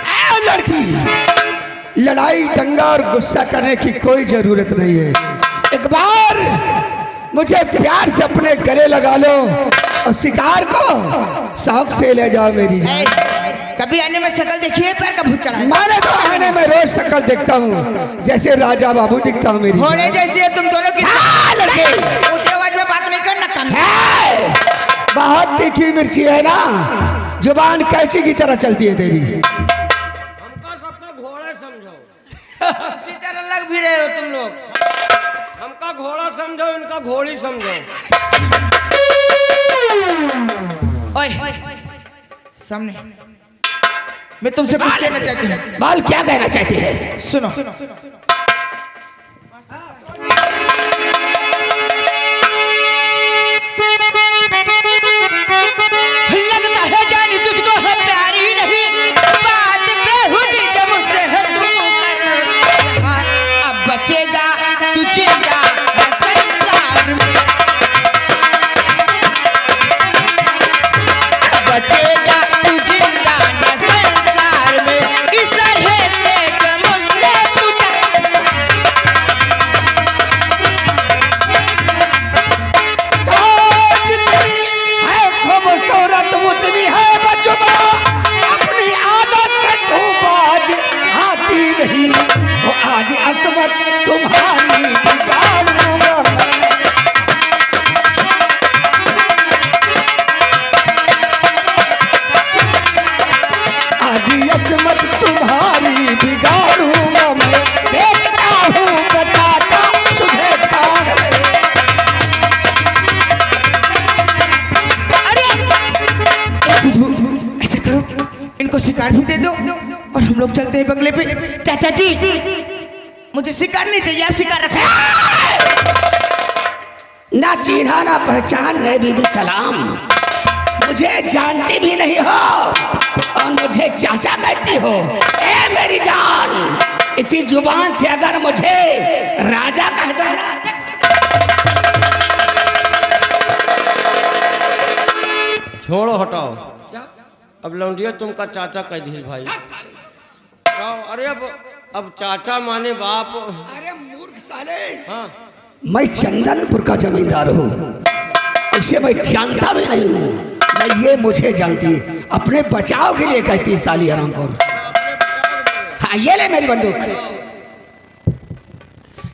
ऐ लड़की, लड़ाई दंगा और गुस्सा करने की कोई जरूरत नहीं है। एक बार मुझे प्यार से अपने गले लगा लो और शिकार को शौक से ले जाओ मेरी जान। कभी आने में शक्ल देखी है? पैर का भूत चढ़ा है। मैंने तो आने में रोज शक्ल देखता हूँ, जैसे राजा बाबू दिखता हूँ मेरी घोड़े जैसे है तुम दोनों की। लड़के, ऊंचे आवाज में बात नहीं करना, कम। बहुत तीखी मिर्ची है ना, जुबान कैसी की तरह चलती है तेरी। हमका सबका घोड़ा समझो, उसी तरह लग भी रहे हो तुम लोग। हमका घोड़ा समझो, इनका घोड़ी समझो। ओए सामने, मैं तुमसे कुछ कहना चाहती हूँ। बाल क्या कहना चाहती है? सुनो। लगता है जानी तुझको है प्यारी नहीं, बात बेहुदी जब मुझसे है तू कर। यहाँ अब बचेगा तुझे क्या संसार में, बचे लोग चलते हैं बंगले पे। चाचा जी मुझे शिकार नहीं चाहिए, आप शिकार रखें। ना चिन्हा ना पहचान नहीं बीबी सलाम, मुझे जानती भी नहीं हो और मुझे चाचा कहती हो। ए मेरी जान, इसी जुबान से अगर मुझे राजा कह दो ना। छोड़ो हटाओ, अब लौंडिया तुमका चाचा कह दी भाई। अरे अब चाचा माने बाप। अरे मूर्ख साले, हाँ मैं चंदनपुर का जमींदार हूँ, इसे मैं जानता भी नहीं हूँ। मैं ये मुझे जानती, अपने बचाव के लिए कहती साली आरामपुर। हाँ ये ले मेरी बंदूक।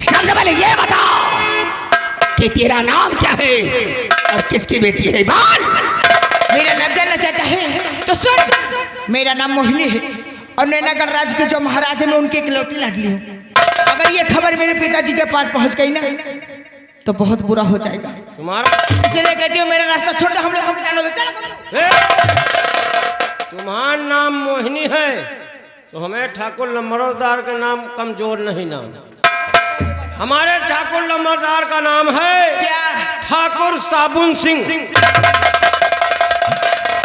शब्द वाले ये बता कि तेरा नाम क्या है और किसकी बेटी है? बाल मेरा नाम जानना चाहता है तो सुन, मेरा नाम मोहिनी है और नैनागढ़ राज के जो महाराज है मैं उनकी इकलौती लाडली हूँ। अगर ये खबर मेरे पिताजी के पास पहुंच गई ना तो बहुत बुरा हो जाएगा। तुम्हारा इसलिए कहती हूँ मेरा रास्ता छोड़ दो, हम लोग को मिटाने दो। तुम्हारा नाम मोहिनी है तो हमें ठाकुर लम्बरदार का नाम कमजोर नहीं नाम। हमारे ठाकुर लम्बरदार का नाम है क्या? ठाकुर साबुन सिंह।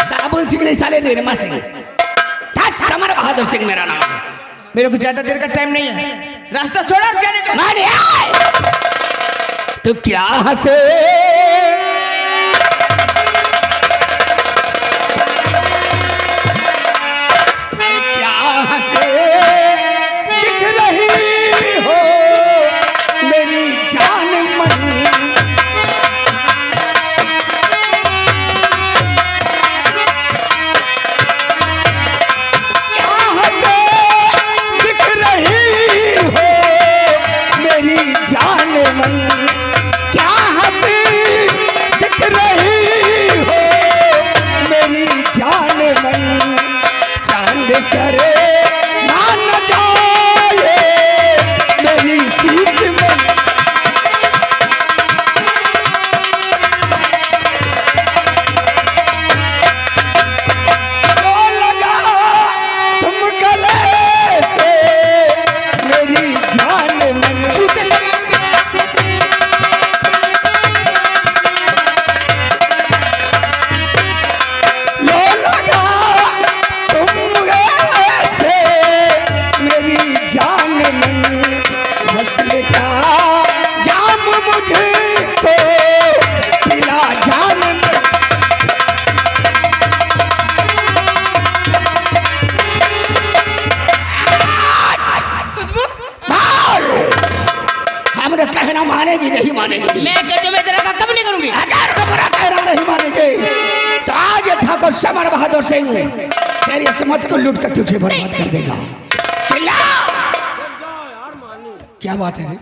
साबुन सिंह नहीं साले, निर्मा सिंह। समर बहादुर सिंह मेरा नाम है। मेरे को ज्यादा देर का टाइम नहीं है, रास्ता छोड़ा और जाने दो। मैंने तो क्या हंसे क्या हंसे दिख रही हो मेरी जान मन। सरे मान जाए मेरी सीत में। तो लगा तुम गले से मेरी जान मन। जूते से जाम मुझे को पिला जाम हमने कहना मानेगी नहीं मानेगी? मैं कहती हूँ मैं तेरा कब नहीं करूंगी। अगर हमारा कहना नहीं मानेगी तो आज ठाकुर समर बहादुर सिंह तेरी असमत को लूट कर तुझे बर्बाद कर देगा। चिल्ला। क्या बात है रे?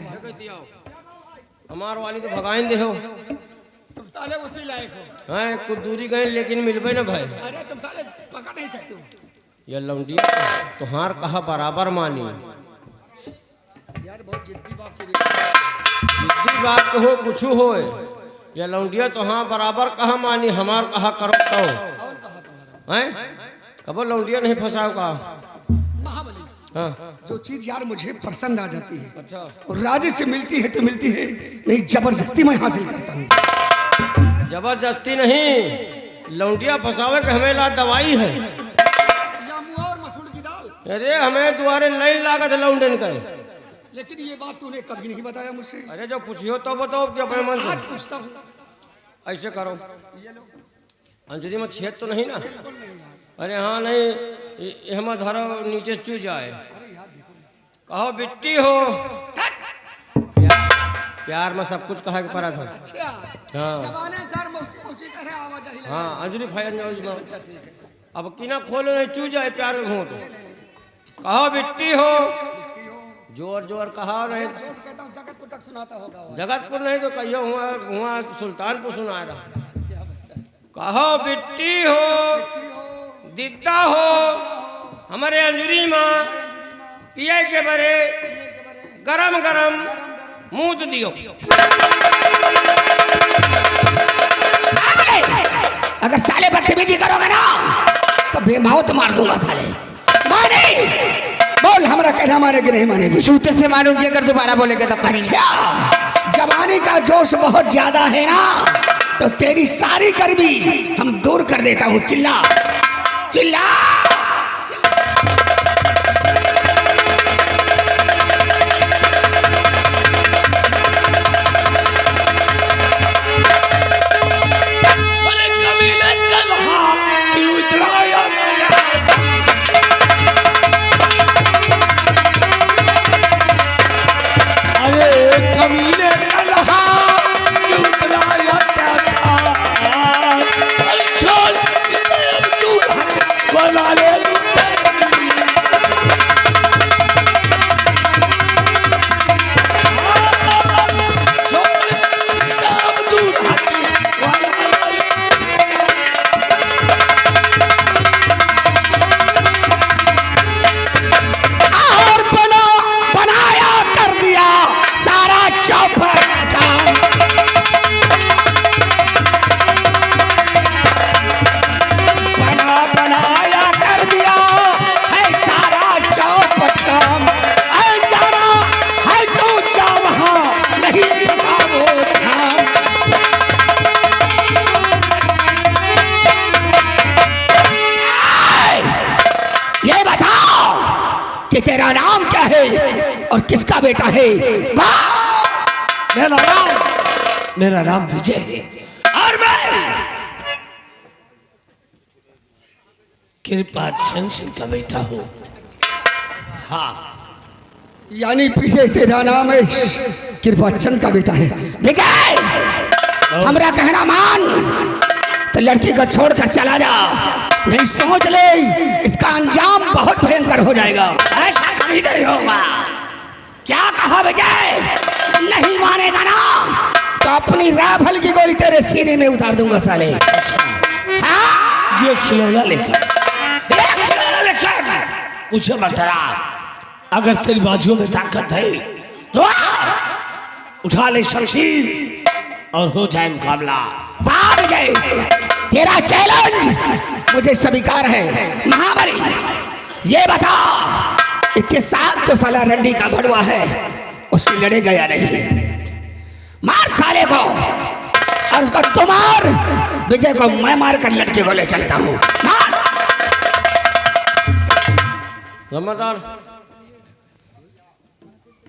हमार वाली तो भगाइन दे हो तुम साले उसी लायक हो। हैं कुछ दूरी गए लेकिन मिलबे ना भाई। अरे तुम साले पकड़ नहीं सकते हो। ये लौंडिया तुहार कहा बराबर मानी। यार बहुत जिद्दी बाप की जिद्दी बात हो कुछ हो। ये लौंडिया तुहार बराबर कहा मानी, हमार कहा करो तो हैं कबो लौंडिया नहीं फंसाओ का। महाबली हाँ जो चीज यार मुझे पसंद आ जाती है अच्छा और राजे से मिलती है तो मिलती है, नहीं जबरदस्ती मैं हासिल करता हूँ। जबरदस्ती नहीं, लौंडिया फंसावे के हमें ला दवाई है। या मुआ और मसूर की दाल। अरे हमें दुआरे लाइन लागत लौंडन का। लेकिन ये बात तूने कभी नहीं बताया मुझसे। अरे जो पूछियो तो बताओ कि अपने मन से। आज पूछता हूँ। ऐसे करो, ये लो। अंजलि में छेद तो नहीं ना? अरे हाँ नहीं, हम धरो नीचे चू जाए। कहो बिट्टी हो। प्यार में सब कुछ कहा के पड़ा था। अच्छा हाँ जबाने सर मौसी मौसी करे आवाज आई। हाँ अंजलि फायर अब किना खोलो नहीं चू जाए प्यार में घूट। कहो बिट्टी हो। जोर जोर कहा नहीं। कहता हूँ जगतपुर तक सुनाता होगा। जगतपुर नहीं तो कहियो हुआ सुल्तानपुर सुना रहा। कहो बिट्टी हो दिद्दा हो हमारे अंजुरी माँ पिया के बरे गरम गरम मुंह दियो। अगर साले बदतमीजी करोगे ना तो बेमौत मार दूंगा साले। मैं नहीं हमारा कहना मानेगी नहीं मानेगी? जूते से मारूंगी अगर दोबारा बोलेगे तो कहीं। अच्छा, जवानी का जोश बहुत ज्यादा है ना, तो तेरी सारी गर्मी हम दूर कर देता हूँ। चिल्ला चिल्ला। अरे कमीने तन्हा क्यों इतराया? अरे कमीने तन्हा क्यों इतराया त्याचार? अरे छोड़ इसे अब दूर हट बना ले तेरा नाम क्या है और किसका बेटा है? मेरा नाम विजय है और मैं कृपा चंद सिंह का बेटा हूँ। हाँ, यानी विजय तेरा नाम है, कृपा चंद का बेटा है। विजय, हमरा कहना मान, तो लड़की को छोड़कर चला जा, नहीं सोच ले इसका अंजाम बहुत भयंकर हो जाएगा। ऐसा कभी नहीं होगा। क्या कहा विजय? नहीं मानेगा ना तो अपनी राइफल की गोली तेरे सीने में उतार दूंगा साले। हाँ? ये खिलौना लेकर मुझे मत डरा। अगर तेरी बाजुओं में ताकत है तो उठा ले शमशीर और हो जाए मुकाबला। वाह विजय, तेरा चैलेंज मुझे स्वीकार है। महाबली, ये बता इसके साथ जो साला रंडी का भड़वा है उससे लड़ेगा या नहीं? मार साले को और उसको तुम मार, विजय को मैं मार कर लड़के को ले चलता हूँ। मार। जमादार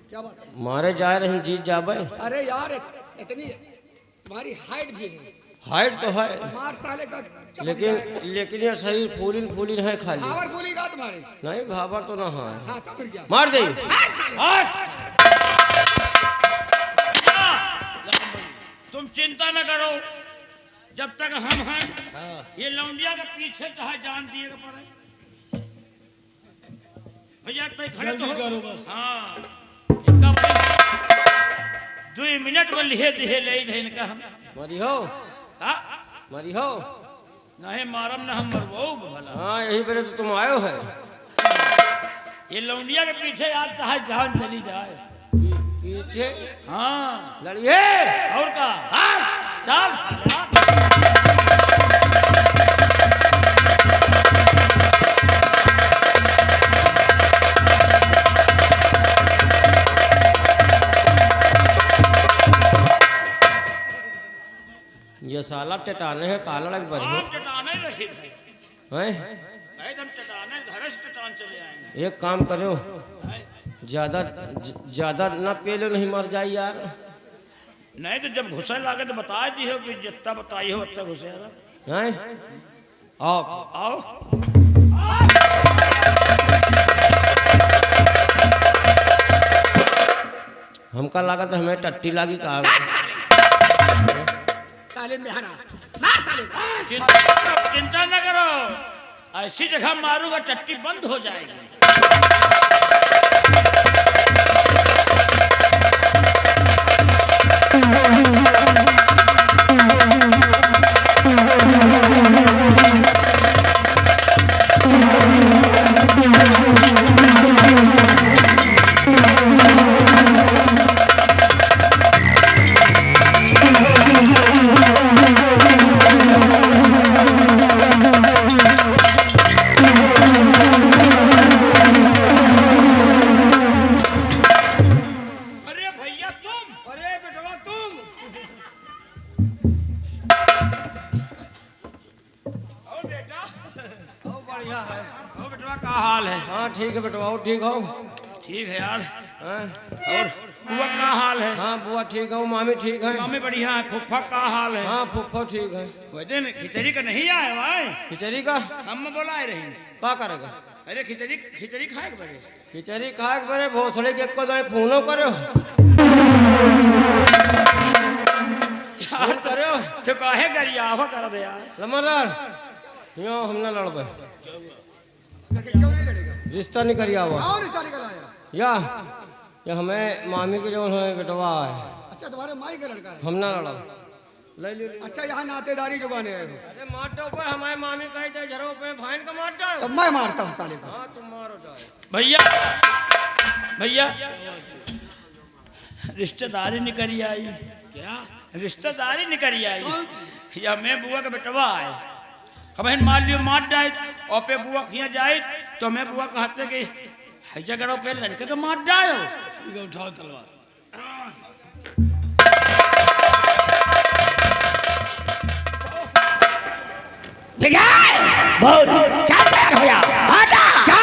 क्या बात है? मारे जाए रहे जीत जाबे। अरे यार, इतनी तुम्हारी हाइट भी है। हाइट तो है, मार साले का लेकिन ये शरीर फूलिन फूलिन है खाली। भावर बोलेगा तुम्हारे? नहीं भावर तो ना है। हाँ, तो फिर क्या? मार दे। तुम चिंता न करो, जब तक हम हैं ये लौंडिया के पीछे चाहे जान दिएगा पड़े। भैया खड़े तो करो बस। हाँ, 2 मिनट में लिहे दिहे ले थे इनका हम। मरी हो, मरी हो। नहीं मारम न हम मरबो भला। हाँ, यही बेरे तो तुम आयो है। ये लौंडिया के पीछे आज चाहे जान चली जाए। पीछे? हाँ, लड़िए और का। चल ये साला टटाने है काला लग बरी हो। टटाने रहे हैं? एकदम टटाने, घर से टटान चले आएंगे। एक काम करो, ज्यादा ना पी लो, नहीं मर जाए यार। नहीं तो जब घुसे लागे तो बता दी हो कि जितना बताई हो उतना घुसे हैं? आओ आओ। हमका लगा तो हमें टट्टी लागी का। साले मेहरा मार साले को। चिंता न करो, ऐसी जगह मारूंगा टट्टी बंद हो जाएगी। बढ़िया है। ओ बेटवा का हाल है? हाँ ठीक है बेटवा, और ठीक हो? ठीक है यार। हाँ और बुआ का हाल है? हाँ बुआ ठीक है, मामी ठीक है। मामी बढ़िया है। फुफ्फा का हाल है? हाँ फुफ्फा ठीक है। वैसे खिचड़ी का नहीं आए भाई? खिचड़ी का हम बोला रही क्या करेगा? अरे खिचड़ी खिचड़ी खाए के बड़े खिचड़ी खाए के बड़े भोसड़े के को दाए फोनो करो यार करो तो काहे गरियावा कर दे यार। लमरदार यो हम ना लड़बे, रिश्ता नहीं करिया हुआ या हमें मामी के जो है बेटवा है। अच्छा तुम्हारे माई का लड़का है? हम ना लड़ब ले लो। अच्छा यहाँ नातेदारी जुबाने आए हो? अरे मारता पे हमारे मामी कहे थे झरो पे भाइन का मारता है। तो मैं मारता हूँ साले को। हाँ तुम मारो जाए भैया भैया रिश्तेदारी नहीं करी आई। क्या रिश्तेदारी नहीं करी आई? या मैं बुआ का बेटवा है, हमें मान लियो मार जाए और पे बुआ खिया जाए तो मैं बुआ कहते कि हैजा करो पे लड़के के मार जाओ। ठीक है उठाओ तलवार। बोल चल तैयार हो जा, हटा जा।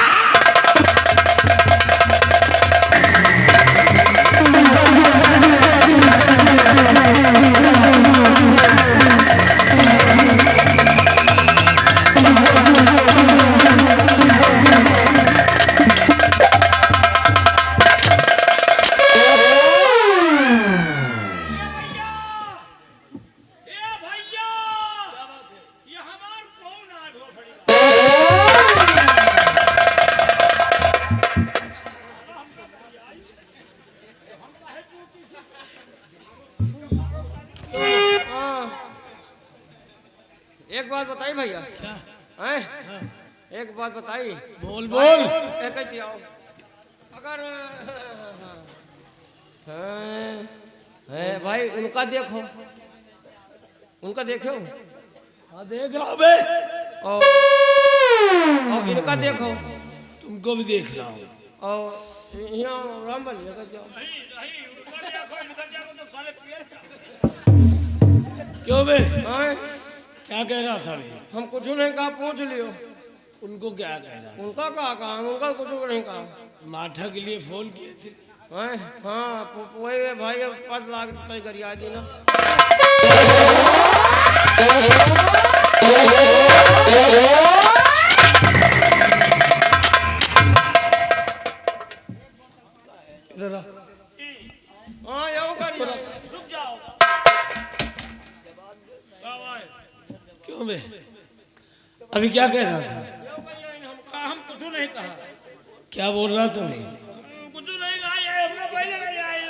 एक बात बताई भैया। क्या है? एक बात बताई। बोल बोल। एक ही आओ अगर है भाई उनका देखो, उनका देखो। हाँ देख रहा हूँ बे। और इनका देखो। तुमको भी देख रहा हूँ। और यहाँ रामबल लेकर जाओ। क्यों बे? हाँ क्या कह रहा था बे? हम कुछ नहीं कहा, पूछ लियो। उनको क्या कह रहा था? उनका कहा उनका कुछ नहीं कहा। माठा के लिए फोन किए थे। हाँ वही भाई 5 लाख तय करिया दी ना। इधर आ। हाँ यो करिया। रुक जाओ। क्यों बे? अभी क्या कह रहा था? हम कुछ नहीं कहा। क्या बोल रहा था भाई? कुछ नहीं कहा, ये हमने पहले नहीं आए।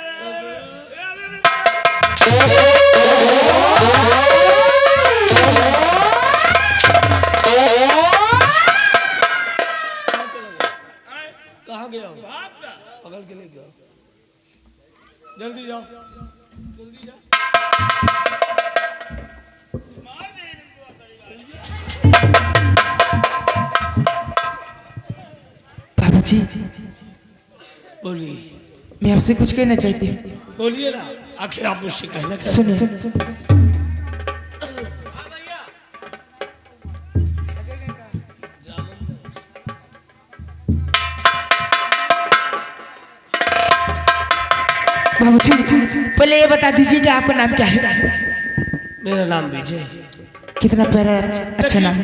कहाँ गया हो? पकड़ के ले गया। जल्दी जाओ, जल्दी जाओ। बाबूजी बोलिए। मैं आपसे कुछ कहना चाहती हूँ। बोलिए ना, आखिर आप मुझसे कहना क्या? सुनिए। बाबूजी पहले ये बता दीजिए कि आपका नाम क्या है? मेरा नाम विजय है। कितना प्यारा अच्छा नाम है।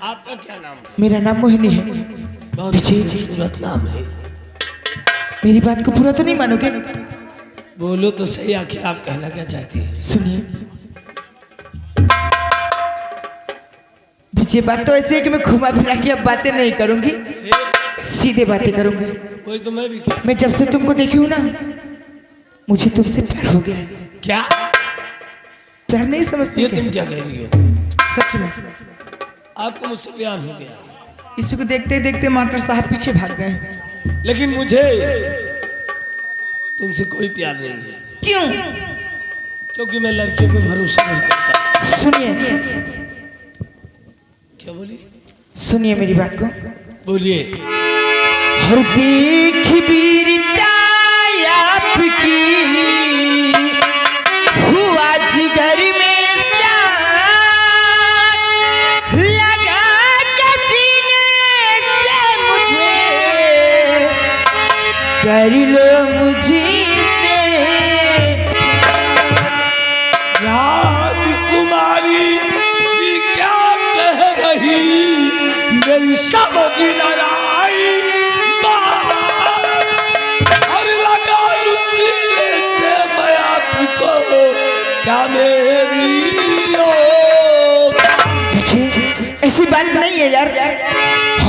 आपका क्या नाम है? मेरा नाम मोहिनी है। बहुत विजय। खूबसूरत नाम है। मेरी बात को पूरा तो नहीं मानोगे? बोलो तो सही, आखिर आप कहना क्या चाहती है? सुनिए विजय, बात तो ऐसी है कि मैं घुमा फिरा के अब बातें नहीं करूंगी, सीधे बातें करूंगी। वही तो मैं भी क्या? मैं जब से तुमको देखी हूँ ना, मुझे तुमसे प्यार हो गया है। क्या प्यार नहीं समझती ये क्या? तुम क्या कह रही हो? सच में आपको मुझसे प्यार हो गया, इसी को देखते देखते मास्टर साहब पीछे भाग गए। लेकिन मुझे तुमसे कोई प्यार नहीं है। क्यों? क्योंकि मैं लड़कियों पे भरोसा नहीं करता। सुनिए, क्या बोली? सुनिए मेरी बात को। बोलिए। हर देख बीरता आपकी हुआ जिगर में साथ लगा के सीने कर लो मुझे राजकुमारी जी क्या कह रही मेरी समझ न आई बात। और लगा लुचीले से मैं आपको क्या मेरी ऐसी बात नहीं है यार।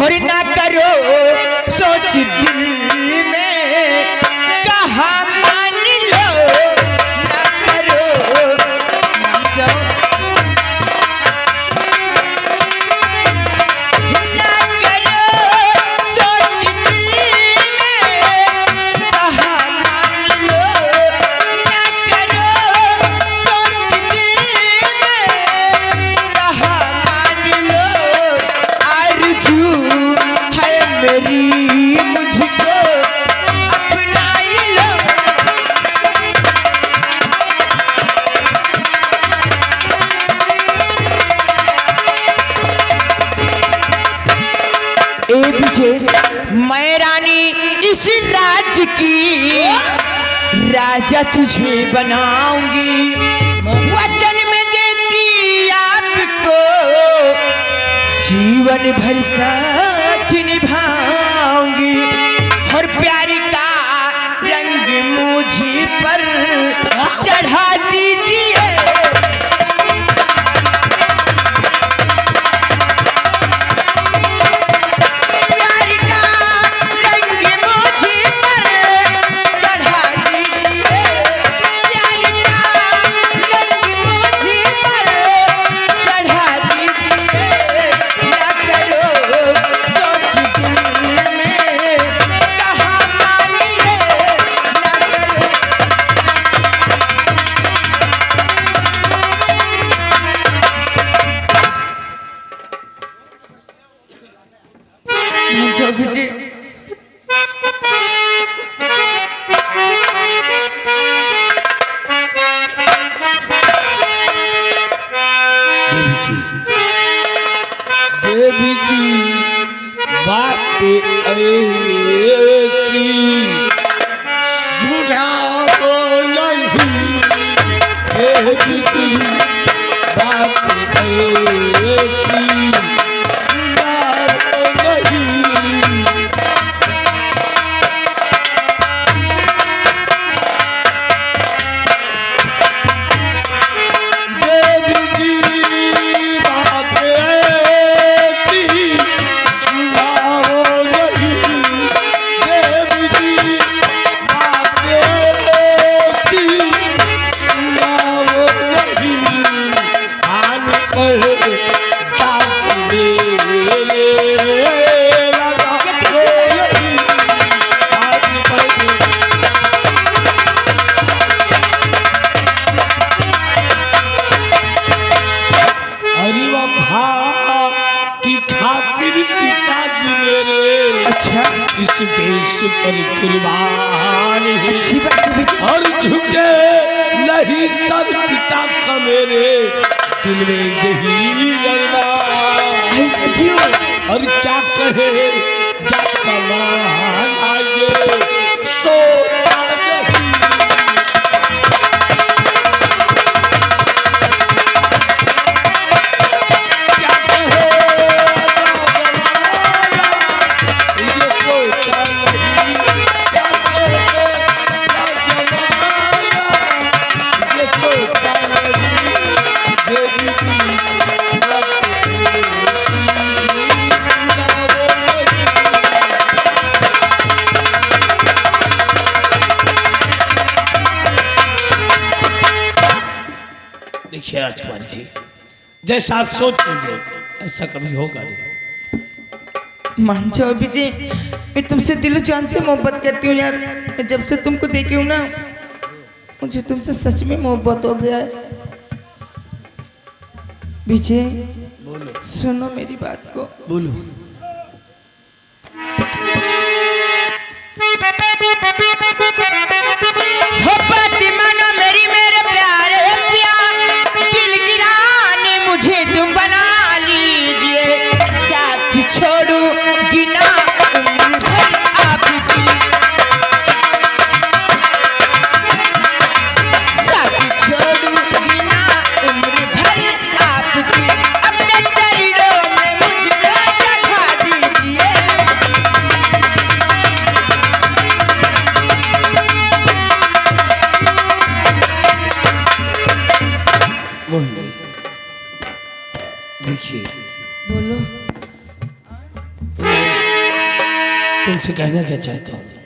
और ना करो सोच दिल में कहा मान लो ना करो मान जाओ ना करो सोच दिल में कहा मान लो ना करो सोच दिल में कहा मान लो आरज़ू है मेरी मुझको अपना लो। ए विजय मैं रानी इस राज की राजा तुझे बनाऊंगी वचन में देती आपको जीवन भर साथ निभाऊंगी और प्यार का रंग मुझे पर चढ़ा दीजिए। प्यार का रंग मुझे पर चढ़ा दीजिए। प्यार का रंग मुझे पर चढ़ा दीजिए। ना करो सोच दिल में कहा मानिए ना करो। जो विजय देवी जी बात ऐसी सुनाओ नहीं देवी जी बात ऐसी सुनाओ नहीं। देवी जी बात ऐसी सुनाओ नहीं। देवी जी बात ऐसी सुनाओ नहीं। आन पर डाकने लगा दो नहीं। आन पर हरि वफा की खातिर पिताजी मेरे अच्छा इस देश पर कुर्बान है। अच्छी बात है विजय। और झुके नहीं सर पिता का मेरे दिल में यही अरमान। और क्या कहे क्या जमाना ये सोचा नहीं। क्या कहे क्या जमाना ये सोचा नहीं। क्या कहे क्या जमाना ये सोचा नहीं। देवी जी देखिए राजकुमारी जी जैसा आप सोच लीजिए ऐसा कभी होगा नहीं। मान जाओ विजय मैं तुमसे दिलो जान से मोहब्बत करती हूँ यार। मैं जब से तुमको देखी हूँ ना मुझे तुमसे सच में मोहब्बत हो गया है। विजय सुनो मेरी बात को। बोलो हो बात मानो मेरी मेरे प्यारे प्यार दिल गिराने मुझे तुम बना लीजिए। साथ छोड़ू गिना उम्र भर आपकी मोहिनी, देखिए बोलो। तुमसे कहना क्या चाहता हूँ।